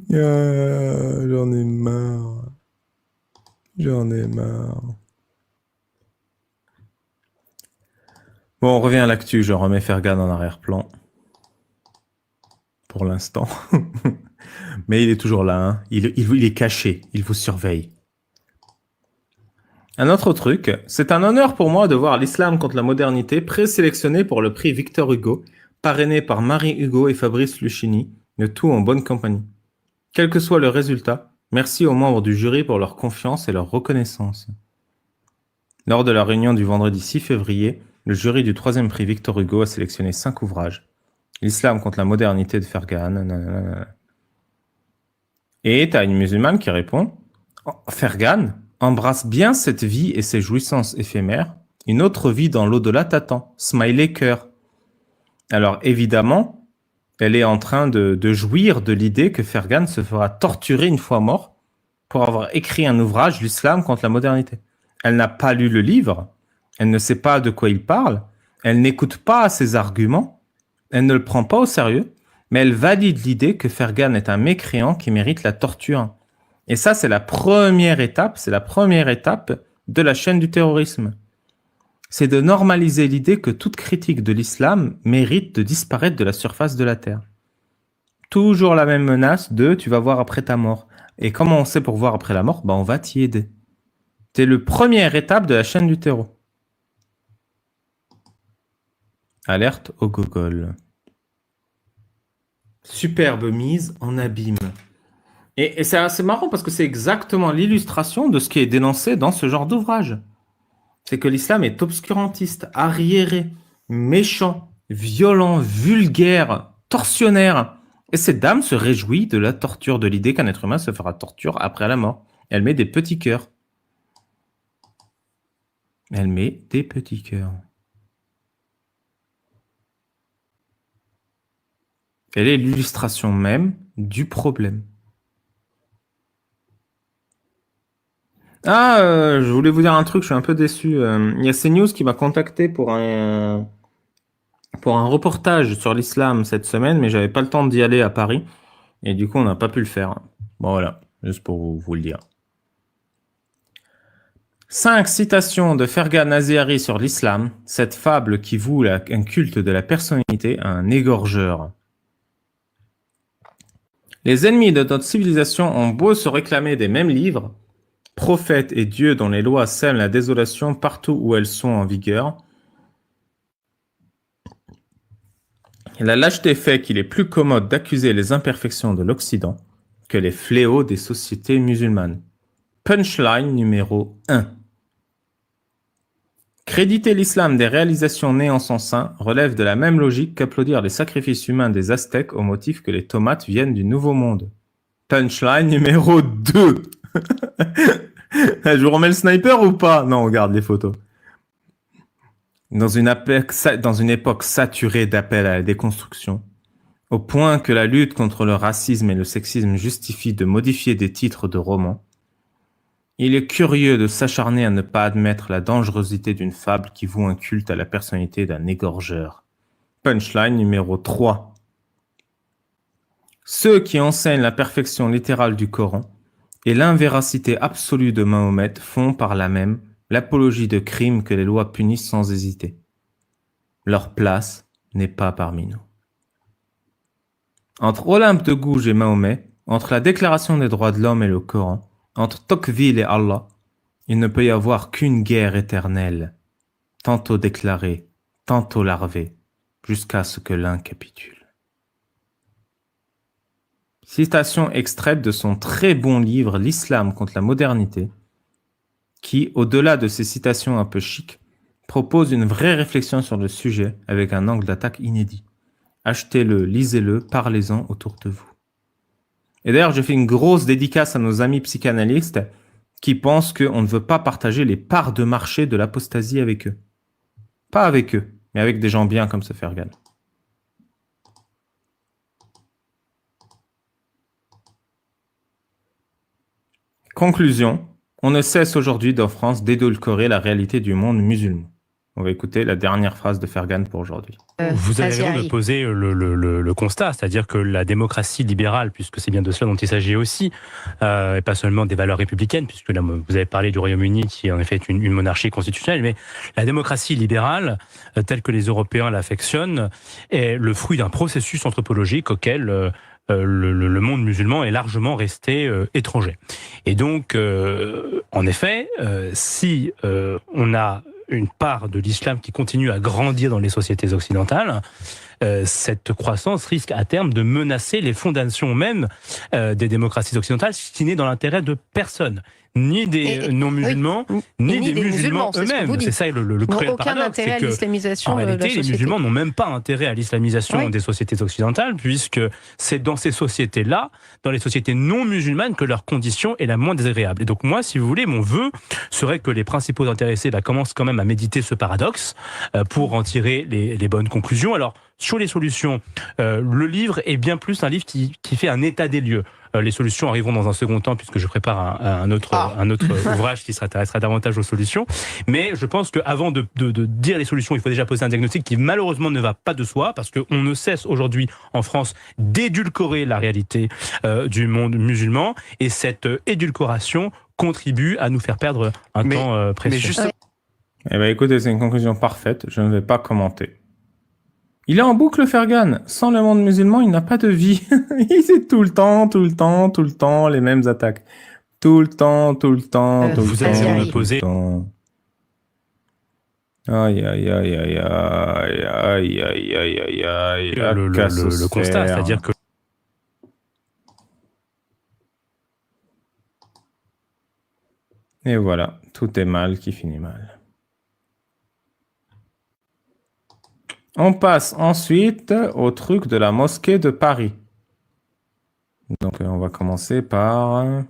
S2: J'en ai marre. J'en ai marre. Bon, on revient à l'actu. Je remets Fergan en arrière-plan. Pour l'instant. Mais il est toujours là. Hein. Il est caché. Il vous surveille. Un autre truc. C'est un honneur pour moi de voir l'islam contre la modernité présélectionné pour le prix Victor Hugo, parrainé par Marie Hugo et Fabrice Luchini, le tout en bonne compagnie. Quel que soit le résultat, merci aux membres du jury pour leur confiance et leur reconnaissance. Lors de la réunion du vendredi 6 février, le jury du 3e prix Victor Hugo a sélectionné 5 ouvrages. L'islam contre la modernité de Fergan. Nanana. Et t'as une musulmane qui répond « Fergan embrasse bien cette vie et ses jouissances éphémères. Une autre vie dans l'au-delà t'attend. Smiley cœur. » Alors évidemment, elle est en train de jouir de l'idée que Fergan se fera torturer une fois mort pour avoir écrit un ouvrage, l'islam contre la modernité. Elle n'a pas lu le livre, elle ne sait pas de quoi il parle, elle n'écoute pas ses arguments, elle ne le prend pas au sérieux, mais elle valide l'idée que Fergan est un mécréant qui mérite la torture. Et ça, c'est la première étape de la chaîne du terrorisme. C'est de normaliser l'idée que toute critique de l'islam mérite de disparaître de la surface de la Terre. Toujours la même menace de « tu vas voir après ta mort ». Et comment on sait pour voir après la mort ? On va t'y aider. C'est la première étape de la chaîne du terreau. Alerte au gogol. Superbe mise en abîme. Et c'est assez marrant parce que c'est exactement l'illustration de ce qui est dénoncé dans ce genre d'ouvrage. C'est que l'islam est obscurantiste, arriéré, méchant, violent, vulgaire, tortionnaire. Et cette dame se réjouit de la torture, de l'idée qu'un être humain se fera torture après la mort. Elle met des petits cœurs. Elle met des petits cœurs. Elle est l'illustration même du problème. Je voulais vous dire un truc, je suis un peu déçu. Il y a CNews qui m'a contacté pour un reportage sur l'islam cette semaine, mais j'avais pas le temps d'y aller à Paris. Et du coup, on n'a pas pu le faire. Bon, voilà, juste pour vous le dire. 5 citations de Fergan Azihari sur l'islam, cette fable qui voue un culte de la personnalité à un égorgeur. Les ennemis de notre civilisation ont beau se réclamer des mêmes livres, prophètes et dieux dont les lois sèment la désolation partout où elles sont en vigueur. La lâcheté fait qu'il est plus commode d'accuser les imperfections de l'Occident que les fléaux des sociétés musulmanes. Punchline numéro 1. Créditer l'islam des réalisations nées en son sein relève de la même logique qu'applaudir les sacrifices humains des Aztèques au motif que les tomates viennent du Nouveau Monde. Punchline numéro 2. Je vous remets le sniper ou pas ? Non, regarde les photos. Dans une époque saturée d'appels à la déconstruction, au point que la lutte contre le racisme et le sexisme justifie de modifier des titres de romans, il est curieux de s'acharner à ne pas admettre la dangerosité d'une fable qui voue un culte à la personnalité d'un égorgeur. Punchline numéro 3. Ceux qui enseignent la perfection littérale du Coran et l'invéracité absolue de Mahomet font par là même l'apologie de crimes que les lois punissent sans hésiter. Leur place n'est pas parmi nous. Entre Olympe de Gouges et Mahomet, entre la Déclaration des droits de l'homme et le Coran, entre Tocqueville et Allah, il ne peut y avoir qu'une guerre éternelle, tantôt déclarée, tantôt larvée, jusqu'à ce que l'un capitule. Citation extraite de son très bon livre « L'islam contre la modernité », qui, au-delà de ces citations un peu chic, propose une vraie réflexion sur le sujet avec un angle d'attaque inédit. Achetez-le, lisez-le, parlez-en autour de vous. Et d'ailleurs, je fais une grosse dédicace à nos amis psychanalystes qui pensent qu'on ne veut pas partager les parts de marché de l'apostasie avec eux. Pas avec eux, mais avec des gens bien comme ce Fergan. Conclusion, on ne cesse aujourd'hui en France d'édulcorer la réalité du monde musulman. On va écouter la dernière phrase de Fergan pour aujourd'hui.
S4: Vous avez raison
S5: Azihari.
S4: de poser le constat, c'est-à-dire que la démocratie libérale, puisque c'est bien de cela dont il s'agit aussi, et pas seulement des valeurs républicaines, puisque là, vous avez parlé du Royaume-Uni qui en effet est une monarchie constitutionnelle, mais la démocratie libérale, telle que les Européens l'affectionnent, est le fruit d'un processus anthropologique auquel le monde musulman est largement resté étranger. Et donc, en effet, si on a une part de l'islam qui continue à grandir dans les sociétés occidentales, cette croissance risque à terme de menacer les fondations même des démocraties occidentales, ce qui n'est dans l'intérêt de personne, ni des non-musulmans, ni des musulmans eux-mêmes. C'est ça le cruel
S5: aucun
S4: paradoxe.
S5: intérêt à l'islamisation
S4: En
S5: de la
S4: réalité, les
S5: société.
S4: musulmans n'ont même pas intérêt à l'islamisation des sociétés occidentales, puisque c'est dans ces sociétés-là, dans les sociétés non musulmanes, que leur condition est la moins désagréable. Et donc moi, si vous voulez, mon vœu serait que les principaux intéressés commencent quand même à méditer ce paradoxe pour en tirer les bonnes conclusions. Alors, sur les solutions, le livre est bien plus un livre qui fait un état des lieux. Les solutions arriveront dans un second temps, puisque je prépare un autre ouvrage qui s'intéressera davantage aux solutions. Mais je pense qu'avant de dire les solutions, il faut déjà poser un diagnostic qui malheureusement ne va pas de soi, parce qu'on ne cesse aujourd'hui en France d'édulcorer la réalité du monde musulman, et cette édulcoration contribue à nous faire perdre un temps précieux.
S6: Mais juste,
S2: Eh ben, écoutez, c'est une conclusion parfaite. Je ne vais pas commenter. Il est en boucle, Fergan. Sans le monde musulman, il n'a pas de vie. C'est tout le temps, les mêmes attaques. Tout le temps.
S4: Vous êtes
S5: Thierry.
S4: opposé.
S2: Aïe.
S4: Le constat, c'est-à-dire que
S2: Et voilà, tout est mal qui finit mal. On passe ensuite au truc de la mosquée de Paris. Donc, on va commencer par...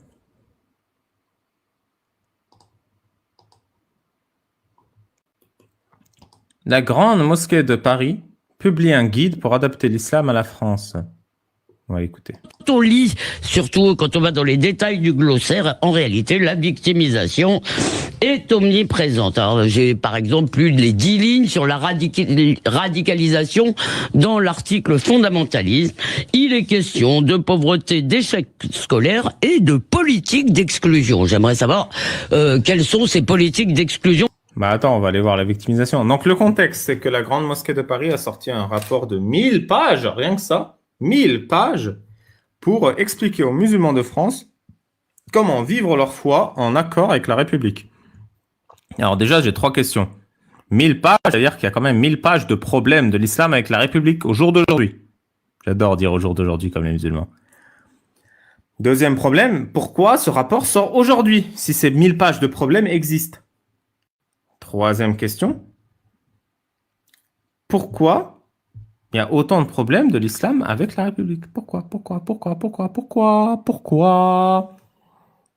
S2: La grande mosquée de Paris publie un guide pour adapter l'islam à la France. On va écouter.
S7: Quand on lit, surtout quand on va dans les détails du glossaire, en réalité, la victimisation est omniprésente. Alors, j'ai par exemple lu les 10 lignes sur la radicalisation dans l'article fondamentalisme. Il est question de pauvreté, d'échec scolaire et de politique d'exclusion. J'aimerais savoir quelles sont ces politiques d'exclusion.
S2: Bah attends, on va aller voir la victimisation. Donc le contexte, c'est que la Grande Mosquée de Paris a sorti un rapport de 1000 pages, rien que ça, 1000 pages, pour expliquer aux musulmans de France comment vivre leur foi en accord avec la République. Alors déjà, j'ai 3 questions. 1000 pages, c'est-à-dire qu'il y a quand même 1000 pages de problèmes de l'islam avec la République au jour d'aujourd'hui. J'adore dire au jour d'aujourd'hui comme les musulmans. Deuxième problème, pourquoi ce rapport sort aujourd'hui, si ces 1000 pages de problèmes existent? Troisième question. Pourquoi il y a autant de problèmes de l'islam avec la République? Pourquoi?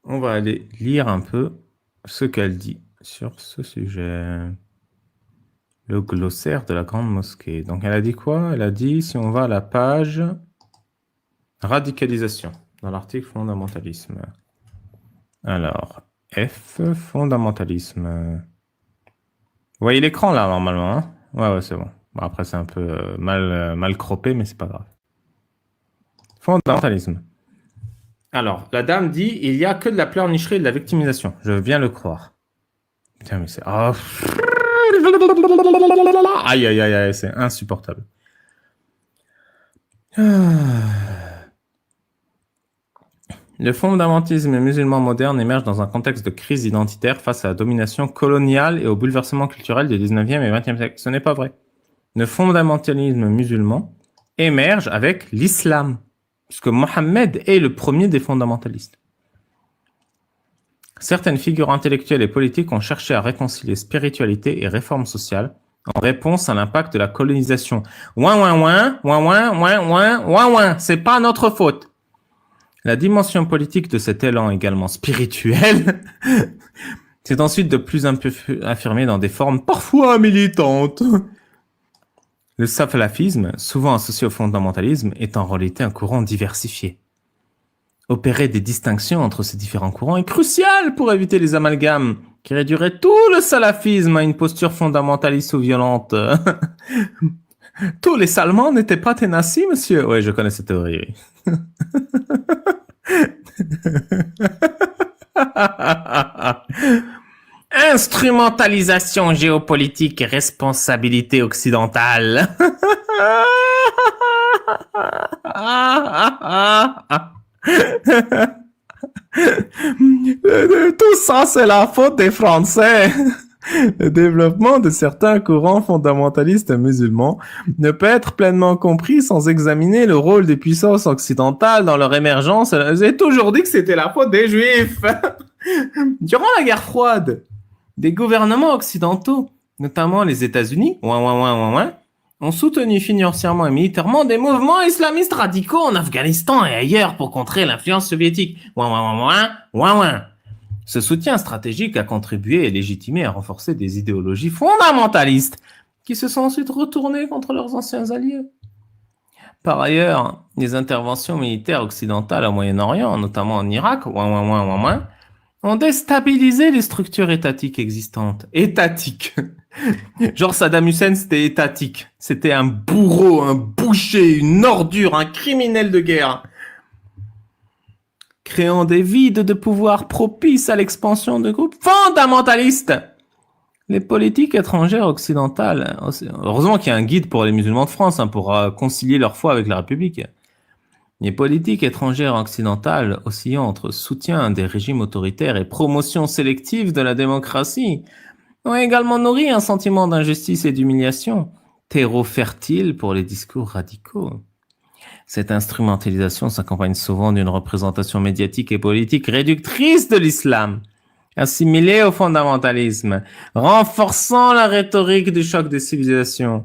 S2: On va aller lire un peu ce qu'elle dit sur ce sujet. Le glossaire de la Grande Mosquée. Donc elle a dit quoi? Elle a dit, si on va à la page radicalisation, dans l'article fondamentalisme. Alors, F, fondamentalisme. Vous voyez l'écran là, normalement, hein? Ouais, c'est bon. Bon, après, c'est un peu mal croppé, mais c'est pas grave. Fondamentalisme. Alors, la dame dit, il n'y a que de la pleurnicherie et de la victimisation. Je veux bien le croire. Putain, mais c'est... Oh. Aïe, c'est insupportable. Le fondamentalisme musulman moderne émerge dans un contexte de crise identitaire face à la domination coloniale et au bouleversement culturel des 19e et 20e siècles. Ce n'est pas vrai. Le fondamentalisme musulman émerge avec l'islam, puisque Mohammed est le premier des fondamentalistes. Certaines figures intellectuelles et politiques ont cherché à réconcilier spiritualité et réforme sociale en réponse à l'impact de la colonisation. C'est pas notre faute. La dimension politique de cet élan également spirituel s'est ensuite de plus en plus affirmée dans des formes parfois militantes. Le salafisme, souvent associé au fondamentalisme, est en réalité un courant diversifié. Opérer des distinctions entre ces différents courants est crucial pour éviter les amalgames qui réduiraient tout le salafisme à une posture fondamentaliste ou violente. Tous les Salmans n'étaient pas ténacis, monsieur? Oui, je connais cette théorie. Instrumentalisation géopolitique et responsabilité occidentale. Tout ça, c'est la faute des Français. Le développement de certains courants fondamentalistes musulmans ne peut être pleinement compris sans examiner le rôle des puissances occidentales dans leur émergence. J'ai toujours dit que c'était la faute des Juifs. Durant la guerre froide, des gouvernements occidentaux, notamment les États-Unis, ont soutenu financièrement et militairement des mouvements islamistes radicaux en Afghanistan et ailleurs pour contrer l'influence soviétique. Ce soutien stratégique a contribué et légitimé à renforcer des idéologies fondamentalistes qui se sont ensuite retournées contre leurs anciens alliés. Par ailleurs, les interventions militaires occidentales au Moyen-Orient, notamment en Irak, ont déstabilisé les structures étatiques existantes. Étatiques. Genre Saddam Hussein, c'était étatique. C'était un bourreau, un boucher, une ordure, un criminel de guerre. Créant des vides de pouvoir propices à l'expansion de groupes fondamentalistes. Les politiques étrangères occidentales, heureusement qu'il y a un guide pour les musulmans de France pour concilier leur foi avec la République. Les politiques étrangères occidentales oscillant entre soutien des régimes autoritaires et promotion sélective de la démocratie ont également nourri un sentiment d'injustice et d'humiliation, terreau fertile pour les discours radicaux. Cette instrumentalisation s'accompagne souvent d'une représentation médiatique et politique réductrice de l'islam, assimilée au fondamentalisme, renforçant la rhétorique du choc des civilisations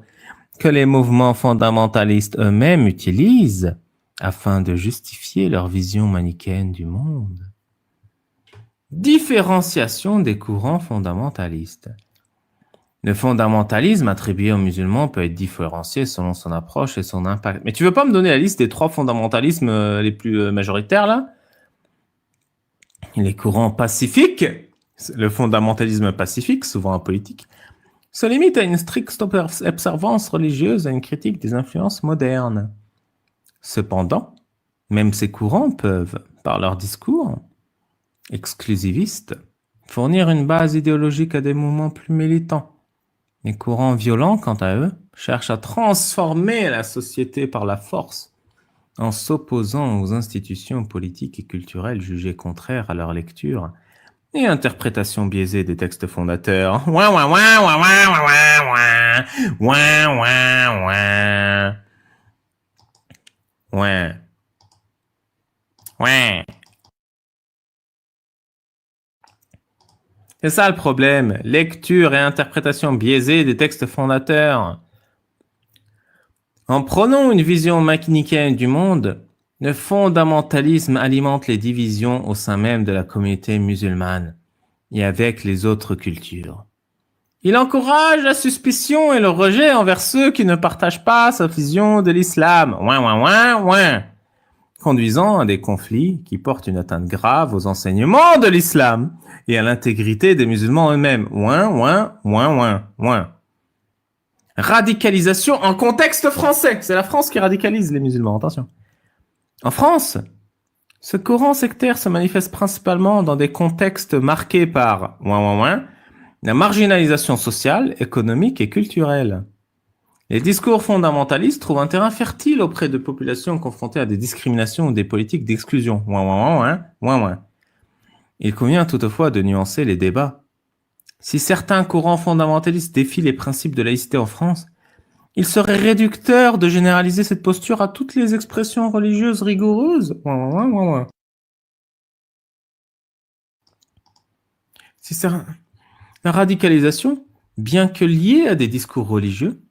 S2: que les mouvements fondamentalistes eux-mêmes utilisent afin de justifier leur vision manichéenne du monde. Différenciation des courants fondamentalistes. Le fondamentalisme attribué aux musulmans peut être différencié selon son approche et son impact. Mais tu veux pas me donner la liste des 3 fondamentalismes les plus majoritaires, là? Les courants pacifiques, le fondamentalisme pacifique, souvent apolitique, se limite à une stricte observance religieuse et à une critique des influences modernes. Cependant, même ces courants peuvent, par leur discours exclusivistes, fournir une base idéologique à des mouvements plus militants. Les courants violents, quant à eux, cherchent à transformer la société par la force, en s'opposant aux institutions politiques et culturelles jugées contraires à leur lecture et interprétation biaisée des textes fondateurs. C'est ça le problème, lecture et interprétation biaisée des textes fondateurs. En prônant une vision manichéenne du monde, le fondamentalisme alimente les divisions au sein même de la communauté musulmane et avec les autres cultures. Il encourage la suspicion et le rejet envers ceux qui ne partagent pas sa vision de l'islam, conduisant à des conflits qui portent une atteinte grave aux enseignements de l'islam et à l'intégrité des musulmans eux-mêmes. Radicalisation en contexte français. C'est la France qui radicalise les musulmans, attention. En France, ce courant sectaire se manifeste principalement dans des contextes marqués par la marginalisation sociale, économique et culturelle. Les discours fondamentalistes trouvent un terrain fertile auprès de populations confrontées à des discriminations ou des politiques d'exclusion. Il convient toutefois de nuancer les débats. Si certains courants fondamentalistes défient les principes de laïcité en France, il serait réducteur de généraliser cette posture à toutes les expressions religieuses rigoureuses. La radicalisation, bien que liée à des discours religieux,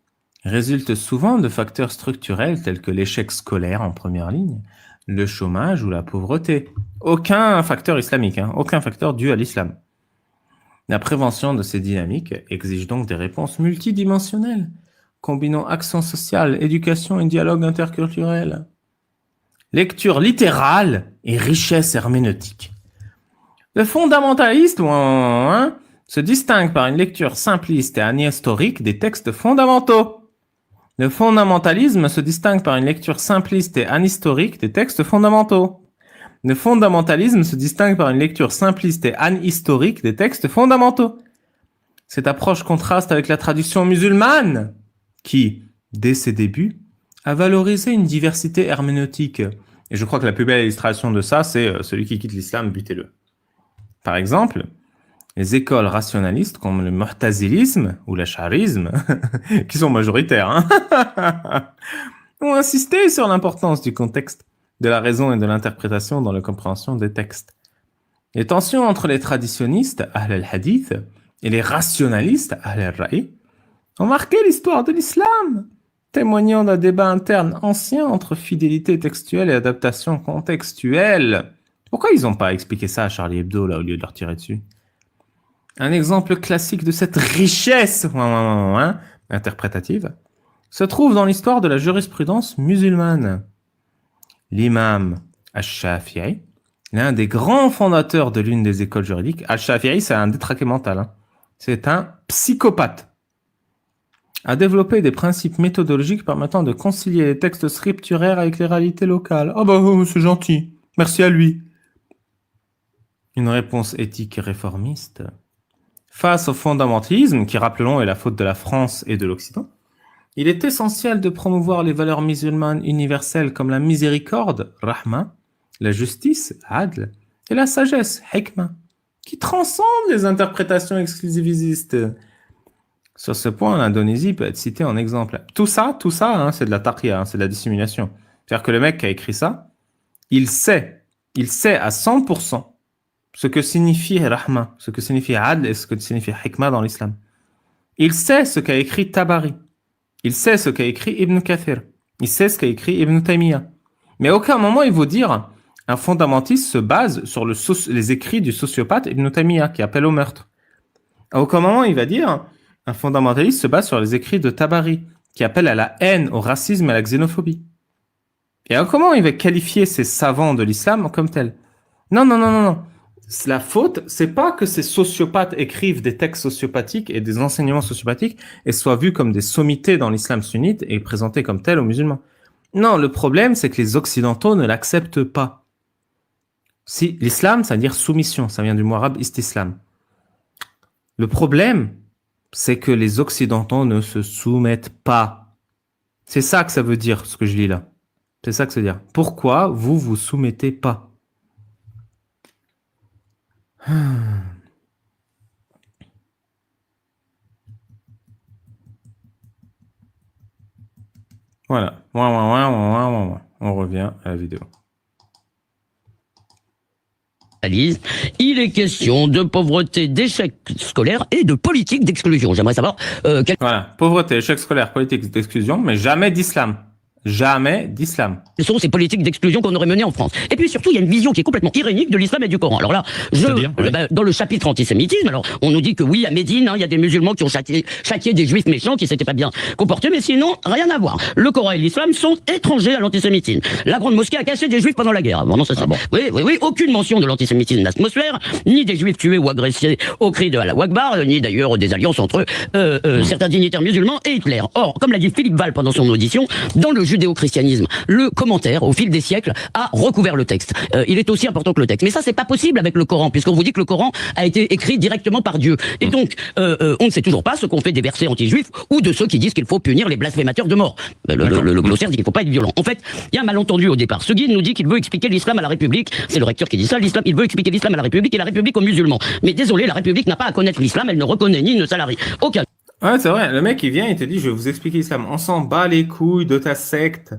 S2: résulte souvent de facteurs structurels tels que l'échec scolaire en première ligne, le chômage ou la pauvreté. Aucun facteur islamique, aucun facteur dû à l'islam. La prévention de ces dynamiques exige donc des réponses multidimensionnelles, combinant action sociale, éducation et dialogue interculturel. Lecture littérale et richesse herméneutique. Le fondamentaliste se distingue par une lecture simpliste et anhistorique des textes fondamentaux. Le fondamentalisme se distingue par une lecture simpliste et anhistorique des textes fondamentaux. Le fondamentalisme se distingue par une lecture simpliste et anhistorique des textes fondamentaux. Cette approche contraste avec la tradition musulmane, qui, dès ses débuts, a valorisé une diversité herméneutique. Et je crois que la plus belle illustration de ça, c'est celui qui quitte l'islam, butez-le. Par exemple, les écoles rationalistes comme le mu'tazilisme ou l'ash'arisme, qui sont majoritaires, hein, ont insisté sur l'importance du contexte, de la raison et de l'interprétation dans la compréhension des textes. Les tensions entre les traditionnistes, Ahl al-Hadith, et les rationalistes, Ahl al-Ra'i, ont marqué l'histoire de l'islam, témoignant d'un débat interne ancien entre fidélité textuelle et adaptation contextuelle. Pourquoi ils n'ont pas expliqué ça à Charlie Hebdo, là, au lieu de leur tirer dessus? Un exemple classique de cette richesse interprétative se trouve dans l'histoire de la jurisprudence musulmane. L'imam Ash-Shafi'i, l'un des grands fondateurs de l'une des écoles juridiques, Ash-Shafi'i, c'est un détraqué mental, hein. C'est un psychopathe, a développé des principes méthodologiques permettant de concilier les textes scripturaires avec les réalités locales. Ah bah c'est gentil, merci à lui. Une réponse éthique et réformiste. Face au fondamentalisme, qui, rappelons, est la faute de la France et de l'Occident, il est essentiel de promouvoir les valeurs musulmanes universelles comme la miséricorde, rahma, la justice, adl, et la sagesse, hikma, qui transcendent les interprétations exclusivistes. Sur ce point, l'Indonésie peut être citée en exemple. Tout ça, hein, c'est de la taqiyya, hein, c'est de la dissimulation. C'est-à-dire que le mec qui a écrit ça, il sait à 100% ce que signifie rahma, ce que signifie adl et ce que signifie hikma dans l'islam. Il sait ce qu'a écrit Tabari. Il sait ce qu'a écrit Ibn Kathir. Il sait ce qu'a écrit Ibn Taymiyyah. Mais à aucun moment il va dire un fondamentaliste se base sur les écrits du sociopathe Ibn Taymiyyah qui appelle au meurtre. À aucun moment il va dire un fondamentaliste se base sur les écrits de Tabari qui appelle à la haine, au racisme et à la xénophobie. Et à aucun moment il va qualifier ces savants de l'islam comme tels. Non. La faute, c'est pas que ces sociopathes écrivent des textes sociopathiques et des enseignements sociopathiques et soient vus comme des sommités dans l'islam sunnite et présentés comme tels aux musulmans. Non, le problème, c'est que les occidentaux ne l'acceptent pas. Si l'islam, ça veut dire soumission, ça vient du mot arabe istislam. Le problème, c'est que les occidentaux ne se soumettent pas. C'est ça que ça veut dire, ce que je lis là. C'est ça que ça veut dire. Pourquoi vous vous soumettez pas? Voilà. On revient à la vidéo.
S7: Il est question de pauvreté, d'échec scolaire et de politique d'exclusion. J'aimerais savoir
S2: Voilà. Pauvreté, échec scolaire, politique d'exclusion, mais jamais d'islam. Jamais d'islam.
S7: quelles sont ces politiques d'exclusion qu'on aurait menées en France. Et puis surtout, il y a une vision qui est complètement irénique de l'islam et du Coran. Alors là, dans le chapitre antisémitisme, alors on nous dit que oui, à Médine, hein, il y a des musulmans qui ont châtié des juifs méchants qui s'étaient pas bien comportés, mais sinon, rien à voir. Le Coran et l'islam sont étrangers à l'antisémitisme. La grande mosquée a caché des juifs pendant la guerre. Bon, non, ça, c'est bon. Oui, aucune mention de l'antisémitisme dans l'atmosphère, ni des juifs tués ou agressés au cri de Allah Akbar, ni d'ailleurs des alliances entre certains dignitaires musulmans et Hitler. Or, comme l'a dit Philippe Val pendant son audition, dans le judéo-christianisme, le commentaire, au fil des siècles, a recouvert le texte. Il est aussi important que le texte. Mais ça, c'est pas possible avec le Coran, puisqu'on vous dit que le Coran a été écrit directement par Dieu. Et donc, on ne sait toujours pas ce qu'on fait des versets anti-juifs ou de ceux qui disent qu'il faut punir les blasphémateurs de mort. Le glossaire dit qu'il ne faut pas être violent. En fait, il y a un malentendu au départ. Ce guide nous dit qu'il veut expliquer l'islam à la République. C'est le recteur qui dit ça. Il veut expliquer l'islam à la République et la République aux musulmans. Mais désolé, la République n'a pas à connaître l'islam. Elle ne reconnaît ni ne salarie aucun.
S2: Ouais, c'est vrai. Le mec, il vient et te dit, je vais vous expliquer l'islam. On s'en bat les couilles de ta secte.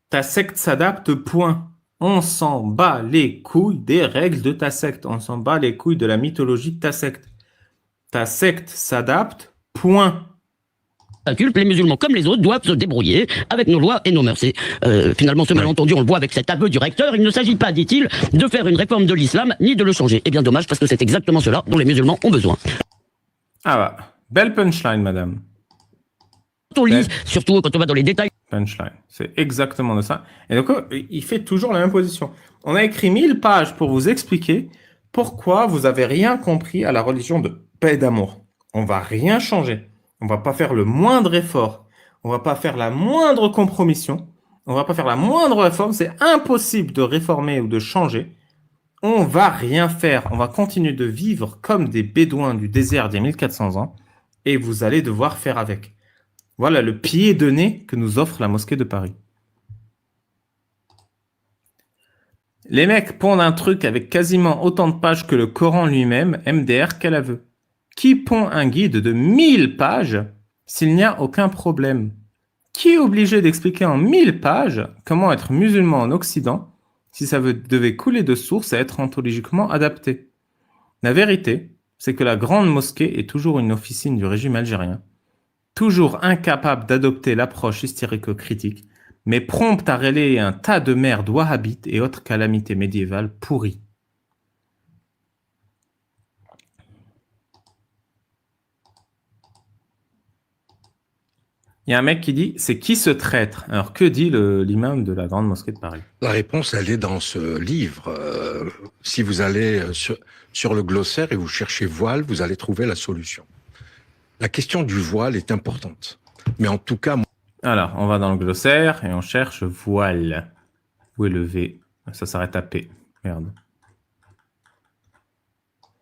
S2: Ta secte s'adapte, point. On s'en bat les couilles des règles de ta secte. On s'en bat les couilles de la mythologie de ta secte. Ta secte s'adapte, point.
S7: Culte, les musulmans comme les autres doivent se débrouiller avec nos lois et nos mœurs. Et, finalement, ce malentendu, on le voit avec cet aveu du recteur. Il ne s'agit pas, dit-il, de faire une réforme de l'islam ni de le changer. Eh bien, dommage, parce que c'est exactement cela dont les musulmans ont besoin.
S2: Ah bah, belle punchline, madame.
S7: Quand on lit, surtout quand on va dans les détails.
S2: Punchline, c'est exactement de ça. Et donc, il fait toujours la même position. On a écrit 1000 pages pour vous expliquer pourquoi vous avez rien compris à la religion de paix et d'amour. On va rien changer. On va pas faire le moindre effort. On va pas faire la moindre compromission. On va pas faire la moindre réforme. C'est impossible de réformer ou de changer. On va rien faire. On va continuer de vivre comme des bédouins du désert d'il y a 1400 ans. Et vous allez devoir faire avec. Voilà le pied de nez que nous offre la mosquée de Paris. Les mecs pondent un truc avec quasiment autant de pages que le Coran lui-même, MDR qu'à l'aveu. Qui pond un guide de 1000 pages s'il n'y a aucun problème? Qui est obligé d'expliquer en 1000 pages comment être musulman en Occident si ça devait couler de source et être ontologiquement adapté? La vérité, c'est que la grande mosquée est toujours une officine du régime algérien, toujours incapable d'adopter l'approche hystérico-critique, mais prompte à relayer un tas de merde wahhabite et autres calamités médiévales pourries. Il y a un mec qui dit, c'est qui ce traître? Alors que dit l'imam de la grande mosquée de Paris?
S5: La réponse, elle est dans ce livre. Si vous allez sur le glossaire et vous cherchez voile, vous allez trouver la solution. La question du voile est importante. Mais en tout cas...
S2: Alors, on va dans le glossaire et on cherche voile. Où est le V? Ça s'arrête à P. Merde.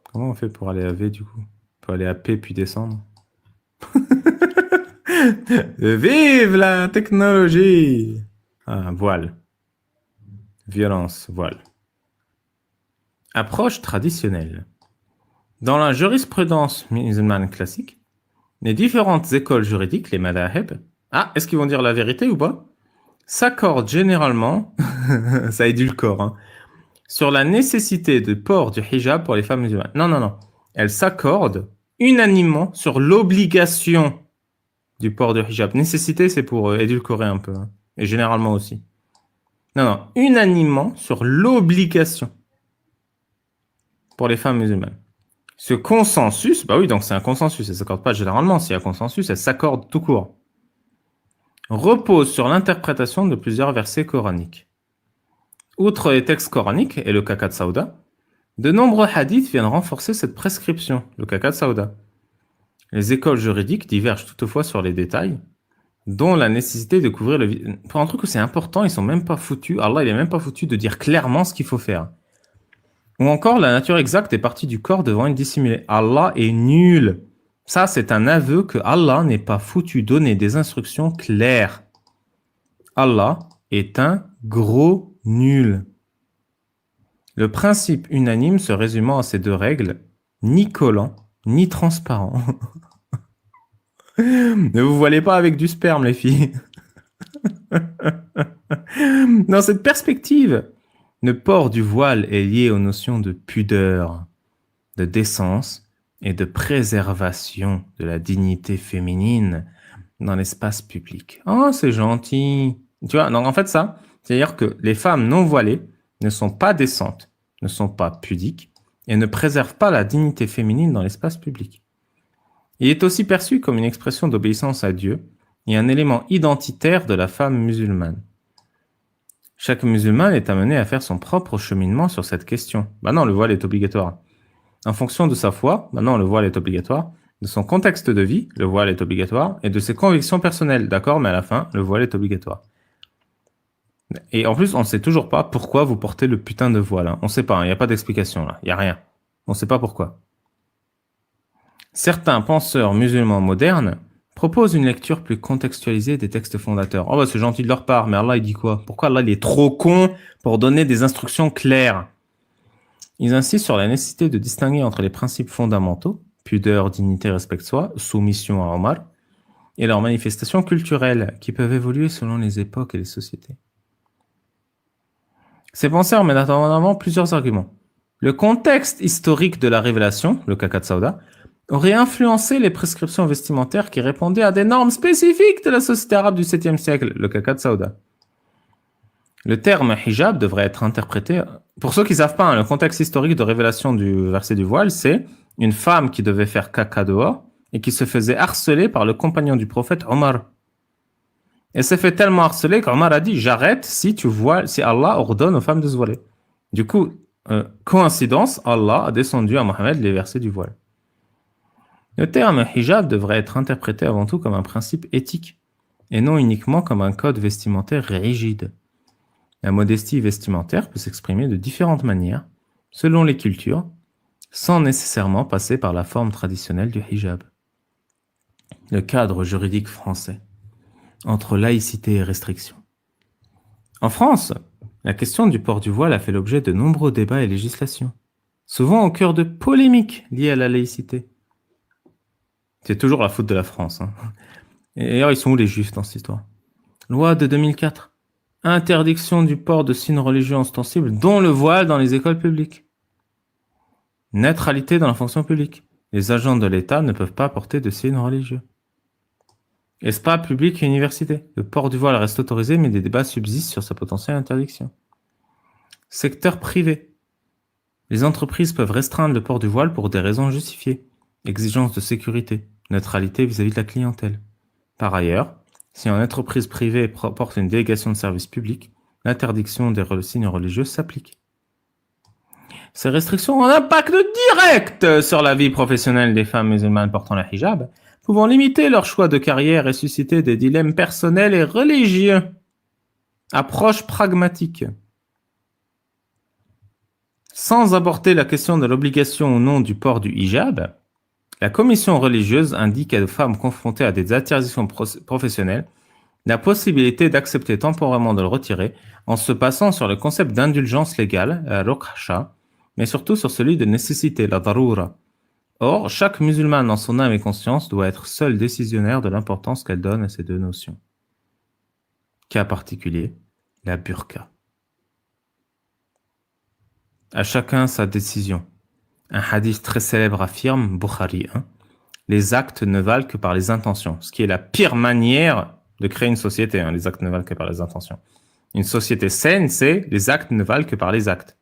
S2: Comment on fait pour aller à V du coup? On peut aller à P puis descendre. Vive la technologie! Ah, voile. Violence, voile. Approche traditionnelle. Dans la jurisprudence musulmane classique, les différentes écoles juridiques, les madahib, est-ce qu'ils vont dire la vérité ou pas? S'accordent généralement, ça édulcore, hein, sur la nécessité de port du hijab pour les femmes musulmanes. Non. Elles s'accordent unanimement sur l'obligation du port du hijab. Nécessité, c'est pour édulcorer un peu, hein, et généralement aussi. Non, unanimement sur l'obligation pour les femmes musulmanes. Ce consensus, bah oui, donc c'est un consensus, elles ne s'accordent pas généralement, s'il y a consensus, elles s'accordent tout court, repose sur l'interprétation de plusieurs versets coraniques. Outre les textes coraniques et le caca de Saouda, de nombreux hadiths viennent renforcer cette prescription, le caca de Saouda. Les écoles juridiques divergent toutefois sur les détails, dont la nécessité de couvrir le... Pour un truc où c'est important, ils sont même pas foutus, Allah il est même pas foutu de dire clairement ce qu'il faut faire. Ou encore la nature exacte des parties du corps devant être dissimulée. Allah est nul. Ça, c'est un aveu que Allah n'est pas foutu donner des instructions claires. Allah est un gros nul. Le principe unanime se résumant à ces deux règles, ni collant, ni transparent. Ne vous voilez pas avec du sperme, les filles. Dans cette perspective, le port du voile est lié aux notions de pudeur, de décence et de préservation de la dignité féminine dans l'espace public. Oh, c'est gentil. Tu vois, donc en fait ça, c'est-à-dire que les femmes non voilées ne sont pas décentes, ne sont pas pudiques et ne préservent pas la dignité féminine dans l'espace public. Il est aussi perçu comme une expression d'obéissance à Dieu et un élément identitaire de la femme musulmane. Chaque musulman est amené à faire son propre cheminement sur cette question. Bah non, le voile est obligatoire. En fonction de sa foi, bah non, le voile est obligatoire. De son contexte de vie, le voile est obligatoire. Et de ses convictions personnelles, d'accord, mais à la fin, le voile est obligatoire. Et en plus, on ne sait toujours pas pourquoi vous portez le putain de voile. Hein. On ne sait pas, il n'y a pas d'explication là, il n'y a rien. On ne sait pas pourquoi. Certains penseurs musulmans modernes proposent une lecture plus contextualisée des textes fondateurs. Oh bah c'est gentil de leur part, mais Allah il dit quoi? Pourquoi Allah il est trop con pour donner des instructions claires? Ils insistent sur la nécessité de distinguer entre les principes fondamentaux, pudeur, dignité, respect de soi, soumission à Omar, et leurs manifestations culturelles qui peuvent évoluer selon les époques et les sociétés. Ces penseurs mettent en avant plusieurs arguments. Le contexte historique de la révélation, le caca de Saouda, aurait influencé les prescriptions vestimentaires qui répondaient à des normes spécifiques de la société arabe du 7e siècle, le caca de Saouda. Le terme hijab devrait être interprété... Pour ceux qui ne savent pas, le contexte historique de révélation du verset du voile, c'est une femme qui devait faire caca dehors et qui se faisait harceler par le compagnon du prophète Omar. Elle s'est fait tellement harceler qu'Omar a dit « J'arrête si Allah ordonne aux femmes de se voiler ». Du coup, coïncidence, Allah a descendu à Mohammed les versets du voile. Le terme hijab devrait être interprété avant tout comme un principe éthique et non uniquement comme un code vestimentaire rigide. La modestie vestimentaire peut s'exprimer de différentes manières, selon les cultures, sans nécessairement passer par la forme traditionnelle du hijab. Le cadre juridique français, entre laïcité et restriction. En France, La question du port du voile a fait l'objet de nombreux débats et législations, souvent au cœur de polémiques liées à la laïcité. C'est toujours la faute de la France. Hein. Et d'ailleurs, ils sont où les juifs dans cette histoire? Loi de 2004. Interdiction du port de signes religieux ostensibles, dont le voile dans les écoles publiques. Neutralité dans la fonction publique. Les agents de l'État ne peuvent pas porter de signes religieux. Espace public et université. Le port du voile reste autorisé, mais des débats subsistent sur sa potentielle interdiction. Secteur privé. Les entreprises peuvent restreindre le port du voile pour des raisons justifiées. Exigence de sécurité, neutralité vis-à-vis de la clientèle. Par ailleurs, si une entreprise privée porte une délégation de service public, l'interdiction des signes religieux s'applique. Ces restrictions ont un impact direct sur la vie professionnelle des femmes musulmanes portant le hijab, pouvant limiter leur choix de carrière et susciter des dilemmes personnels et religieux. Approche pragmatique. Sans aborder la question de l'obligation ou non du port du hijab, la commission religieuse indique aux femmes confrontées à des interdictions professionnelles la possibilité d'accepter temporairement de le retirer en se passant sur le concept d'indulgence légale, la rukhsha, mais surtout sur celui de nécessité, la daroura. Or, chaque musulmane en son âme et conscience doit être seule décisionnaire de l'importance qu'elle donne à ces deux notions. Cas particulier, la burqa. À chacun sa décision. Un hadith très célèbre affirme, Bukhari 1, les actes ne valent que par les intentions, ce qui est la pire manière de créer une société. Les actes ne valent que par les intentions. Une société saine, c'est les actes ne valent que par les actes.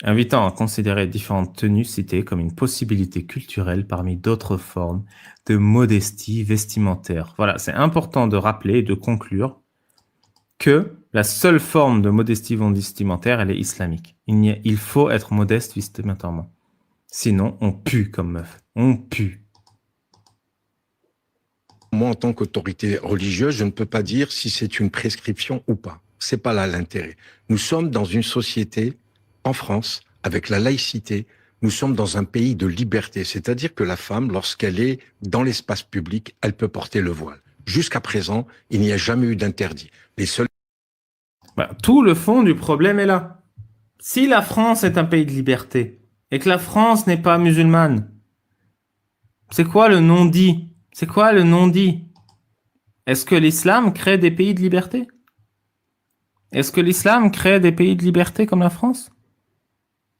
S2: Invitant à considérer différentes tenues citées comme une possibilité culturelle parmi d'autres formes de modestie vestimentaire. Voilà, c'est important de rappeler et de conclure que la seule forme de modestie vestimentaire, elle est islamique. Il faut être modeste vestimentairement. Sinon, on pue comme meuf. On pue.
S5: Moi, en tant qu'autorité religieuse, je ne peux pas dire si c'est une prescription ou pas. C'est pas là l'intérêt. Nous sommes dans une société, en France, avec la laïcité, nous sommes dans un pays de liberté. C'est-à-dire que la femme, lorsqu'elle est dans l'espace public, elle peut porter le voile. Jusqu'à présent, il n'y a jamais eu d'interdit. Les seuls...
S2: Tout le fond du problème est là. Si la France est un pays de liberté et que la France n'est pas musulmane, c'est quoi le non-dit? C'est quoi le non-dit? Est-ce que l'islam crée des pays de liberté? Est-ce que l'islam crée des pays de liberté comme la France?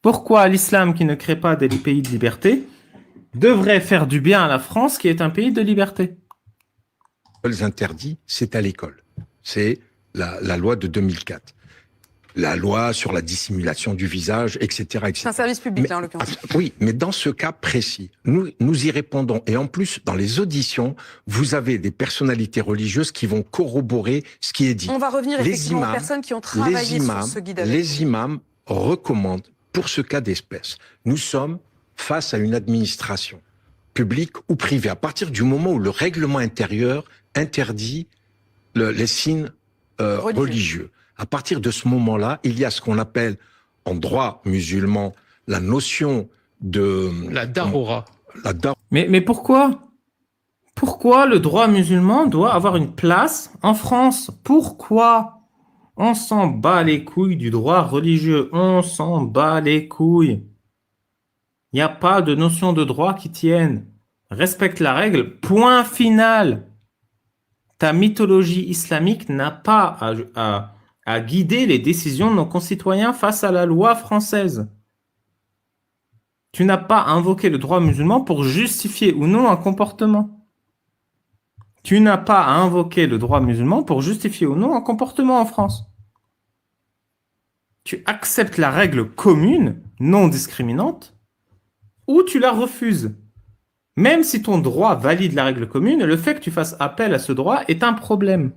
S2: Pourquoi l'islam qui ne crée pas des pays de liberté devrait faire du bien à la France qui est un pays de liberté?
S5: seuls interdits, c'est à l'école. C'est la loi de 2004. La loi sur la dissimulation du visage, etc. etc.
S6: C'est un service public, là, en l'occurrence.
S5: Oui, mais dans ce cas précis, nous y répondons. Et en plus, dans les auditions, vous avez des personnalités religieuses qui vont corroborer ce qui est dit.
S6: On va revenir effectivement aux personnes qui ont travaillé sur ce guide.
S5: Les imams recommandent, pour ce cas d'espèce, nous sommes face à une administration, publique ou privée. À partir du moment où le règlement intérieur interdit les signes religieux. À partir de ce moment-là, il y a ce qu'on appelle, en droit musulman, la notion de...
S8: La daroura.
S2: Mais pourquoi? Pourquoi le droit musulman doit avoir une place en France? Pourquoi? On s'en bat les couilles du droit religieux. On s'en bat les couilles. Il n'y a pas de notion de droit qui tienne. Respecte la règle. Point final. Ta mythologie islamique n'a pas à guider les décisions de nos concitoyens face à la loi française. Tu n'as pas invoqué le droit musulman pour justifier ou non un comportement. Tu n'as pas à invoquer le droit musulman pour justifier ou non un comportement en France. Tu acceptes la règle commune, non discriminante, ou tu la refuses. Même si ton droit valide la règle commune, le fait que tu fasses appel à ce droit est un problème.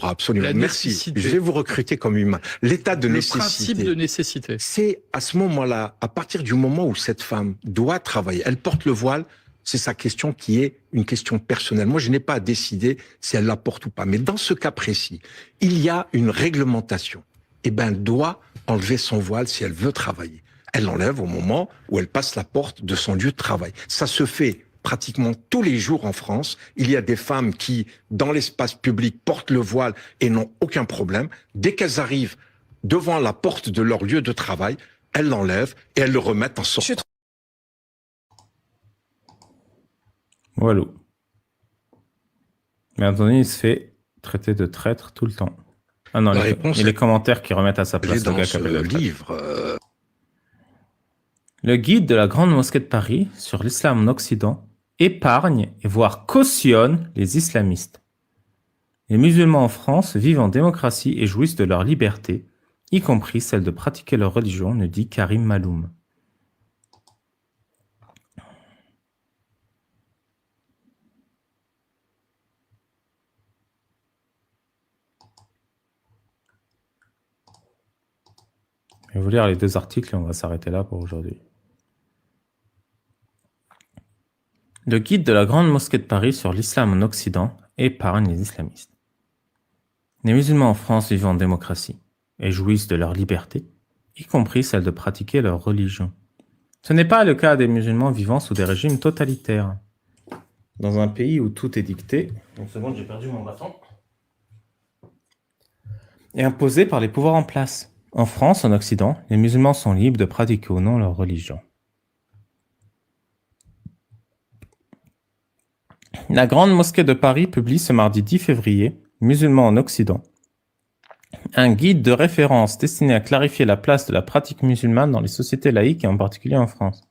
S5: Absolument. Merci. Je vais vous recruter comme humain. L'état de nécessité.
S8: Le principe de nécessité.
S5: C'est à ce moment-là, à partir du moment où cette femme doit travailler, elle porte le voile, c'est sa question qui est une question personnelle. Moi, je n'ai pas à décider si elle la porte ou pas. Mais dans ce cas précis, il y a une réglementation. Eh bien, elle doit enlever son voile si elle veut travailler. Elle l'enlève au moment où elle passe la porte de son lieu de travail. Ça se fait pratiquement tous les jours en France, il y a des femmes qui, dans l'espace public, portent le voile et n'ont aucun problème. Dès qu'elles arrivent devant la porte de leur lieu de travail, elles l'enlèvent et elles le remettent en sortant.
S2: Voilà. Mais Anthony, il se fait traiter de traître tout le temps. Ah non,
S5: La
S2: les,
S5: réponse
S2: et les
S5: est-
S2: commentaires qui remettent à sa
S5: Elle est
S2: place le
S5: dans
S2: gars qui
S5: ce
S2: appelle le traître.
S5: livre.
S2: Le guide de la Grande Mosquée de Paris sur l'islam en Occident épargne et voire cautionne les islamistes. Les musulmans en France vivent en démocratie et jouissent de leur liberté, y compris celle de pratiquer leur religion, nous dit Karim Maloum. Je vais vous lire les deux articles et on va s'arrêter là pour aujourd'hui. Le guide de la Grande Mosquée de Paris sur l'islam en Occident épargne les islamistes. Les musulmans en France vivent en démocratie et jouissent de leur liberté, y compris celle de pratiquer leur religion. Ce n'est pas le cas des musulmans vivant sous des régimes totalitaires. Dans un pays où tout est dicté, une seconde, j'ai perdu mon bâton, et imposé par les pouvoirs en place. En France, en Occident, les musulmans sont libres de pratiquer ou non leur religion. La Grande Mosquée de Paris publie ce mardi 10 février, Musulmans en Occident, un guide de référence destiné à clarifier la place de la pratique musulmane dans les sociétés laïques et en particulier en France.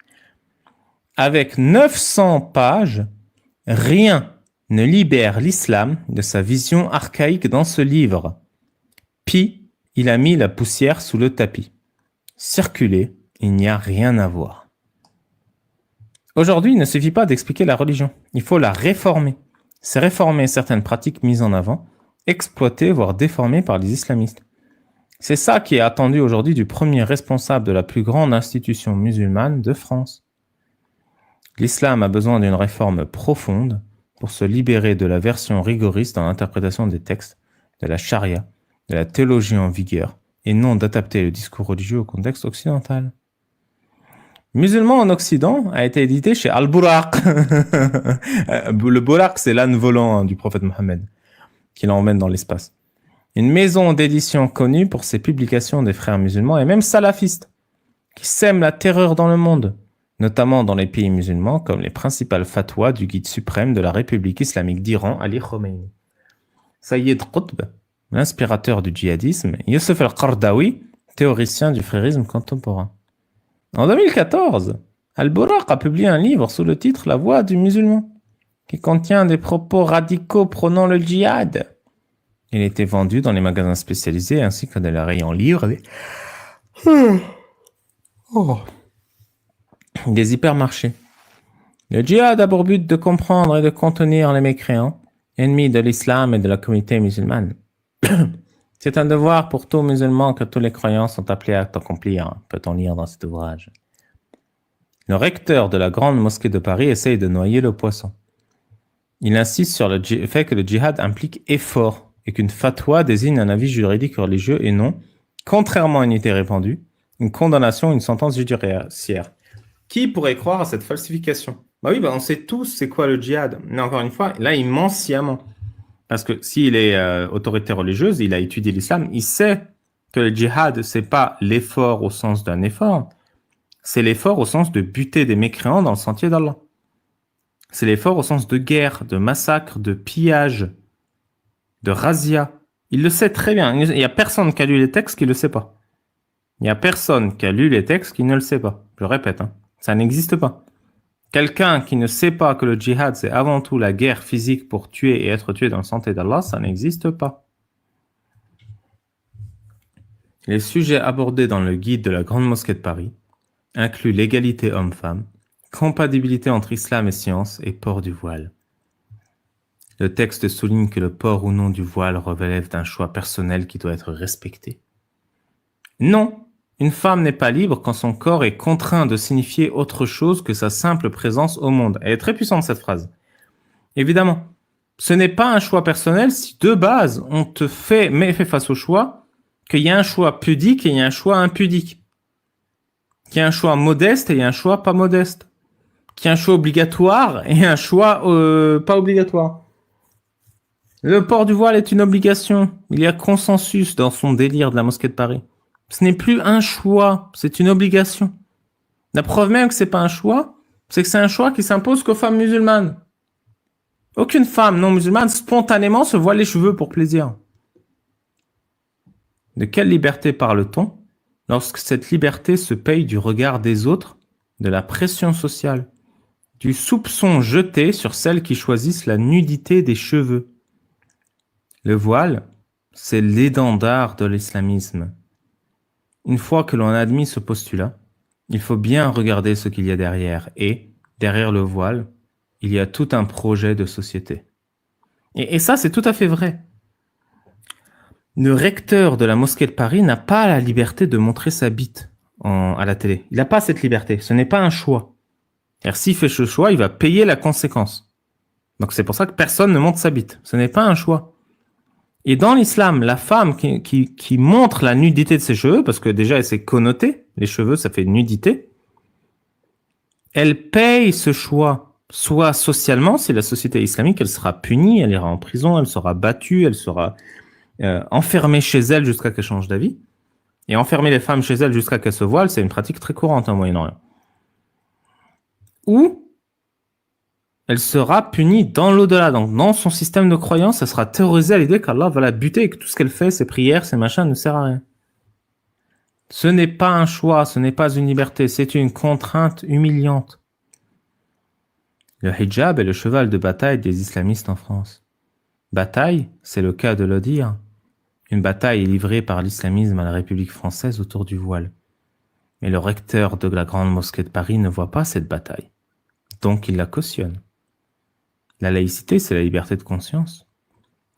S2: Avec 900 pages, rien ne libère l'islam de sa vision archaïque dans ce livre. Puis, il a mis la poussière sous le tapis. Circuler, il n'y a rien à voir. Aujourd'hui, il ne suffit pas d'expliquer la religion, il faut la réformer. C'est réformer certaines pratiques mises en avant, exploitées voire déformées par les islamistes. C'est ça qui est attendu aujourd'hui du premier responsable de la plus grande institution musulmane de France. L'islam a besoin d'une réforme profonde pour se libérer de la version rigoriste dans l'interprétation des textes, de la charia, de la théologie en vigueur, et non d'adapter le discours religieux au contexte occidental. Musulmans en Occident a été édité chez Al-Buraq. Le Buraq, c'est l'âne volant du prophète Mohammed, qui l'emmène dans l'espace. Une maison d'édition connue pour ses publications des frères musulmans et même salafistes, qui sèment la terreur dans le monde, notamment dans les pays musulmans comme les principales fatwas du guide suprême de la République islamique d'Iran, Ali Khomeini. Sayyid Qutb, l'inspirateur du djihadisme, Youssef al-Qardawi, théoricien du frérisme contemporain. En 2014, Al-Buraq a publié un livre sous le titre La voix du musulman, qui contient des propos radicaux prônant le djihad. Il était vendu dans les magasins spécialisés ainsi que dans les rayons livres des hypermarchés. Le djihad a pour but de comprendre et de contenir les mécréants, ennemis de l'islam et de la communauté musulmane. C'est un devoir pour tout musulman que tous les croyants sont appelés à accomplir, peut-on lire dans cet ouvrage. Le recteur de la Grande Mosquée de Paris essaye de noyer le poisson. Il insiste sur le fait que le djihad implique effort et qu'une fatwa désigne un avis juridique religieux et non, contrairement à une idée répandue, une condamnation ou une sentence judiciaire. Qui pourrait croire à cette falsification ? Bah oui, on sait tous c'est quoi le djihad. Mais encore une fois, là, il ment sciemment. Parce que s'il est autorité religieuse, il a étudié l'islam, il sait que le djihad, c'est pas l'effort au sens d'un effort, c'est l'effort au sens de buter des mécréants dans le sentier d'Allah. C'est l'effort au sens de guerre, de massacre, de pillage, de razzia. Il le sait très bien. Il n'y a personne qui a lu les textes qui ne le sait pas. Il n'y a personne qui a lu les textes qui ne le sait pas. Je répète, ça n'existe pas. Quelqu'un qui ne sait pas que le djihad, c'est avant tout la guerre physique pour tuer et être tué dans le sentier d'Allah, ça n'existe pas. Les sujets abordés dans le guide de la Grande Mosquée de Paris incluent l'égalité homme-femme, compatibilité entre islam et science et port du voile. Le texte souligne que le port ou non du voile relève d'un choix personnel qui doit être respecté. Non, une femme n'est pas libre quand son corps est contraint de signifier autre chose que sa simple présence au monde. Elle est très puissante cette phrase. Évidemment, ce n'est pas un choix personnel si de base on te fait face au choix qu'il y a un choix pudique et il y a un choix impudique. Qu'il y a un choix modeste et il y a un choix pas modeste. qu'il y a un choix obligatoire et un choix pas obligatoire. Le port du voile est une obligation. Il y a consensus dans son délire de la mosquée de Paris. Ce n'est plus un choix, c'est une obligation. La preuve même que c'est pas un choix, c'est que c'est un choix qui s'impose qu'aux femmes musulmanes. Aucune femme non musulmane spontanément se voile les cheveux pour plaisir. De quelle liberté parle-t-on lorsque cette liberté se paye du regard des autres, de la pression sociale, du soupçon jeté sur celles qui choisissent la nudité des cheveux? Le voile, c'est l'étendard de l'islamisme. Une fois que l'on a admis ce postulat, il faut bien regarder ce qu'il y a derrière. Et, derrière le voile, il y a tout un projet de société. Et ça, c'est tout à fait vrai. Le recteur de la mosquée de Paris n'a pas la liberté de montrer sa bite à la télé. Il n'a pas cette liberté. Ce n'est pas un choix. C'est-à-dire, s'il fait ce choix, il va payer la conséquence. Donc c'est pour ça que personne ne montre sa bite. Ce n'est pas un choix. Et dans l'islam, la femme qui montre la nudité de ses cheveux, parce que déjà elle s'est connotée, les cheveux ça fait nudité, elle paye ce choix, soit socialement, si la société est islamique, elle sera punie, elle ira en prison, elle sera battue, elle sera enfermée chez elle jusqu'à qu'elle change d'avis. Et enfermer les femmes chez elles jusqu'à qu'elles se voilent, c'est une pratique très courante au Moyen-Orient. Ou elle sera punie dans l'au-delà. Donc, dans son système de croyance, elle sera terrorisée à l'idée qu'Allah va la buter et que tout ce qu'elle fait, ses prières, ses machins, ne sert à rien. Ce n'est pas un choix, ce n'est pas une liberté, c'est une contrainte humiliante. Le hijab est le cheval de bataille des islamistes en France. Bataille, c'est le cas de le dire. Une bataille est livrée par l'islamisme à la République française autour du voile. Mais le recteur de la Grande Mosquée de Paris ne voit pas cette bataille. Donc il la cautionne. La laïcité, c'est la liberté de conscience.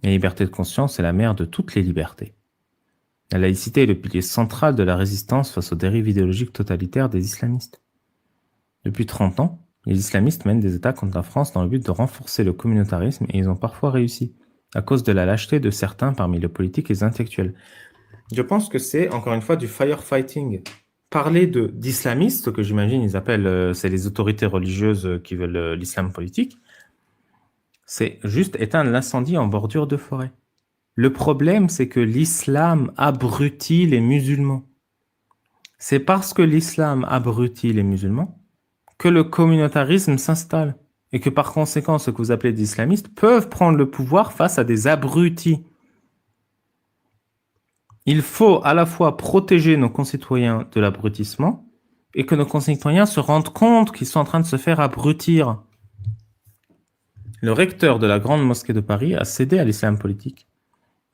S2: La liberté de conscience est la mère de toutes les libertés. La laïcité est le pilier central de la résistance face aux dérives idéologiques totalitaires des islamistes. Depuis 30 ans, les islamistes mènent des attaques contre la France dans le but de renforcer le communautarisme et ils ont parfois réussi, à cause de la lâcheté de certains parmi les politiques et les intellectuels. Je pense que c'est, encore une fois, du firefighting. Parler d'islamistes, ce que j'imagine ils appellent, c'est les autorités religieuses qui veulent l'islam politique, c'est juste éteindre l'incendie en bordure de forêt. Le problème, c'est que l'islam abrutit les musulmans. C'est parce que l'islam abrutit les musulmans que le communautarisme s'installe et que par conséquent, ce que vous appelez des islamistes peuvent prendre le pouvoir face à des abrutis. Il faut à la fois protéger nos concitoyens de l'abrutissement et que nos concitoyens se rendent compte qu'ils sont en train de se faire abrutir. Le recteur de la Grande Mosquée de Paris a cédé à l'islam politique.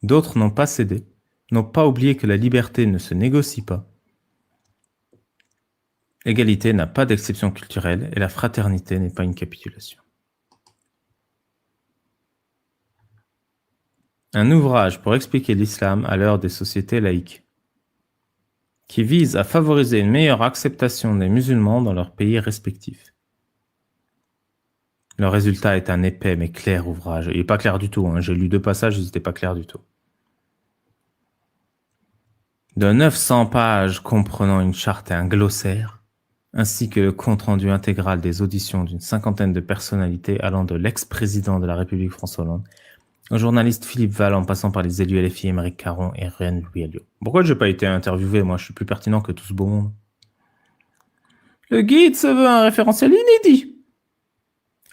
S2: D'autres n'ont pas cédé, n'ont pas oublié que la liberté ne se négocie pas. L'égalité n'a pas d'exception culturelle et la fraternité n'est pas une capitulation. Un ouvrage pour expliquer l'islam à l'heure des sociétés laïques, qui vise à favoriser une meilleure acceptation des musulmans dans leurs pays respectifs. Le résultat est un épais mais clair ouvrage. Il n'est pas clair du tout, hein. J'ai lu 2 passages, ils n'étaient pas clairs du tout. De 900 pages comprenant une charte et un glossaire, ainsi que le compte-rendu intégral des auditions d'une 50aine de personnalités allant de l'ex-président de la République François Hollande au journaliste Philippe Val en passant par les élus LFI Émeric Caron et Reine Louis Alliot. Pourquoi je n'ai pas été interviewé? Moi, je suis plus pertinent que tout ce beau monde. Le guide se veut un référentiel inédit,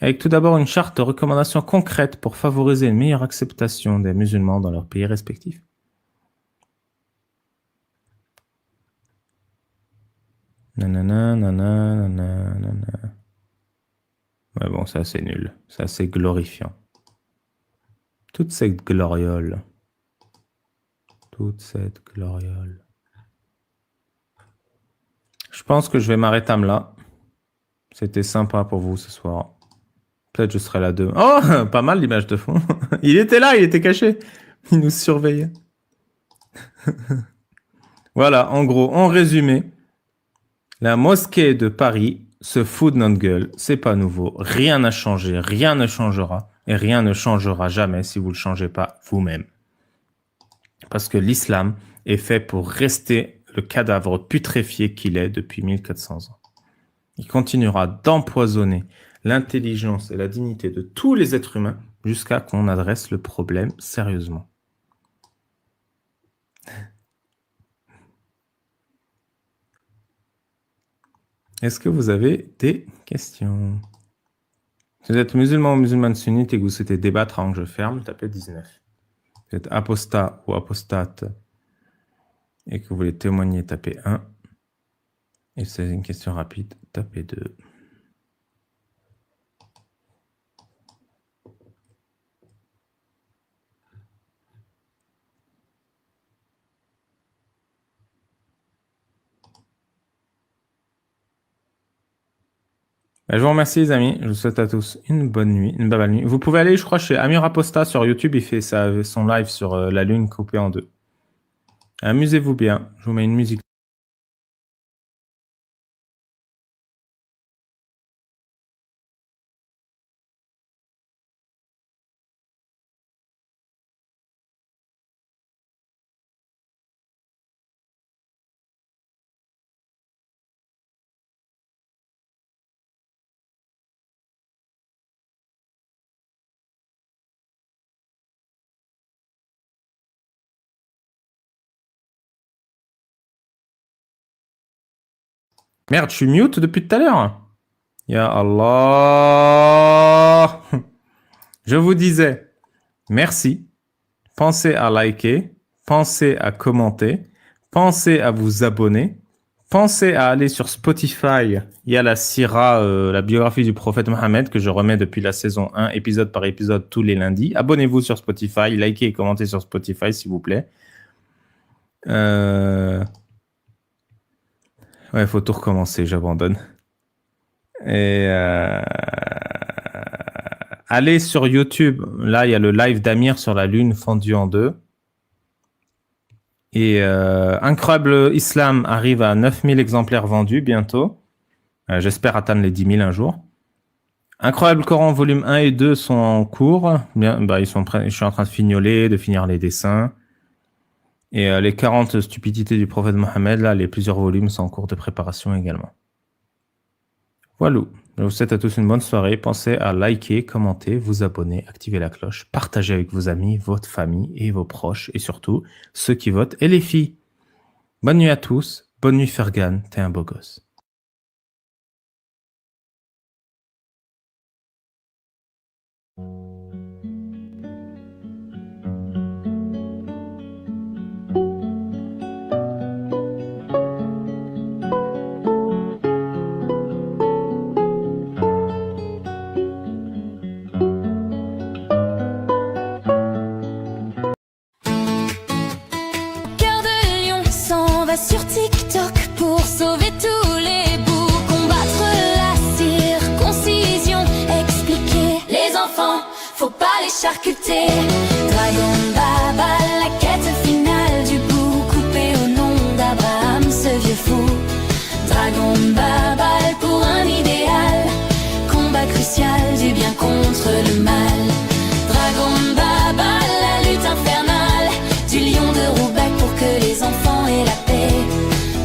S2: avec tout d'abord une charte de recommandations concrètes pour favoriser une meilleure acceptation des musulmans dans leurs pays respectifs. Nanana, nanana, nanana. Ouais, bon, ça c'est nul. Ça c'est glorifiant. Toute cette gloriole. Toute cette gloriole. Je pense que je vais m'arrêter là. C'était sympa pour vous ce soir. Peut-être je serai là demain. Oh, pas mal l'image de fond. Il était là, il était caché. Il nous surveillait. Voilà, en gros, en résumé, la mosquée de Paris se fout de notre gueule. C'est pas nouveau. Rien n'a changé, rien ne changera. Et rien ne changera jamais si vous ne le changez pas vous-même. Parce que l'islam est fait pour rester le cadavre putréfié qu'il est depuis 1400 ans. Il continuera d'empoisonner l'intelligence et la dignité de tous les êtres humains jusqu'à qu'on adresse le problème sérieusement. Est-ce que vous avez des questions? Si vous êtes musulman ou musulmane sunnite et que vous souhaitez débattre avant que je ferme, tapez 19. Si vous êtes apostat ou apostate et que vous voulez témoigner, tapez 1. Et si c'est une question rapide, tapez 2. Je vous remercie les amis, je vous souhaite à tous une bonne nuit, une belle nuit. Vous pouvez aller, je crois, chez Amir Aposta sur YouTube, il fait son live sur la lune coupée en 2. Amusez-vous bien, je vous mets une musique. Merde, je suis mute depuis tout à l'heure. Ya Allah. Je vous disais, merci. Pensez à liker, pensez à commenter, pensez à vous abonner, pensez à aller sur Spotify. Il y a la Sira, la biographie du prophète Mohammed que je remets depuis la saison 1, épisode par épisode, tous les lundis. Abonnez-vous sur Spotify, likez et commentez sur Spotify, s'il vous plaît. Ouais, faut tout recommencer, j'abandonne. Et allez sur YouTube. Là, il y a le live d'Amir sur la lune fendue en 2. Et Incroyable Islam arrive à 9000 exemplaires vendus bientôt. J'espère atteindre les 10 000 un jour. Incroyable Coran volume 1 et 2 sont en cours. Bien, bah, je suis en train de fignoler, de finir les dessins. Et les 40 stupidités du prophète Mohammed, là, les plusieurs volumes sont en cours de préparation également. Voilà. Je vous souhaite à tous une bonne soirée. Pensez à liker, commenter, vous abonner, activer la cloche, partager avec vos amis, votre famille et vos proches, et surtout ceux qui votent et les filles. Bonne nuit à tous. Bonne nuit Fergan, t'es un beau gosse.
S9: Sur TikTok pour sauver tous les bouts, combattre la circoncision, expliquer les enfants, faut pas les charcuter. Dragon Baba, la quête finale du bout coupé au nom d'Abraham, ce vieux fou. Dragon Baba pour un idéal, combat crucial du bien contre le mal. Dragon Baba, la lutte infernale du lion de Roubaix pour que les enfants aient la paix.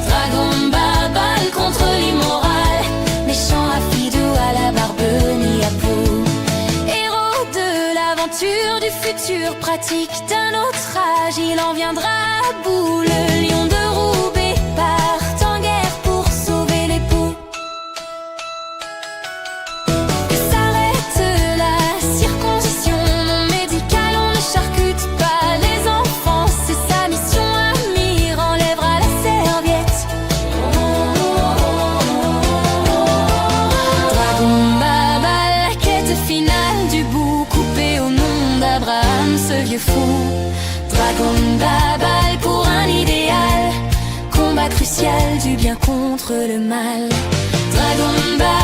S9: Dragon Babal contre l'immoral, méchant Afidou à la barbe Niapou. Héros de l'aventure du futur pratique d'un autre âge, il en viendra à bout. Le lion de Roubaix part en guerre pour sauver l'époux. Que s'arrête la circoncision non médicale, on ne charcute pas les enfants, c'est sa mission. Amir enlèvera la serviette. Dragon Baba, la quête finale du bout coupé au nom d'Abraham, ce vieux fou. Dragon Baba pour un idéal, combat crucial du bien contre le mal. Dragon Baba.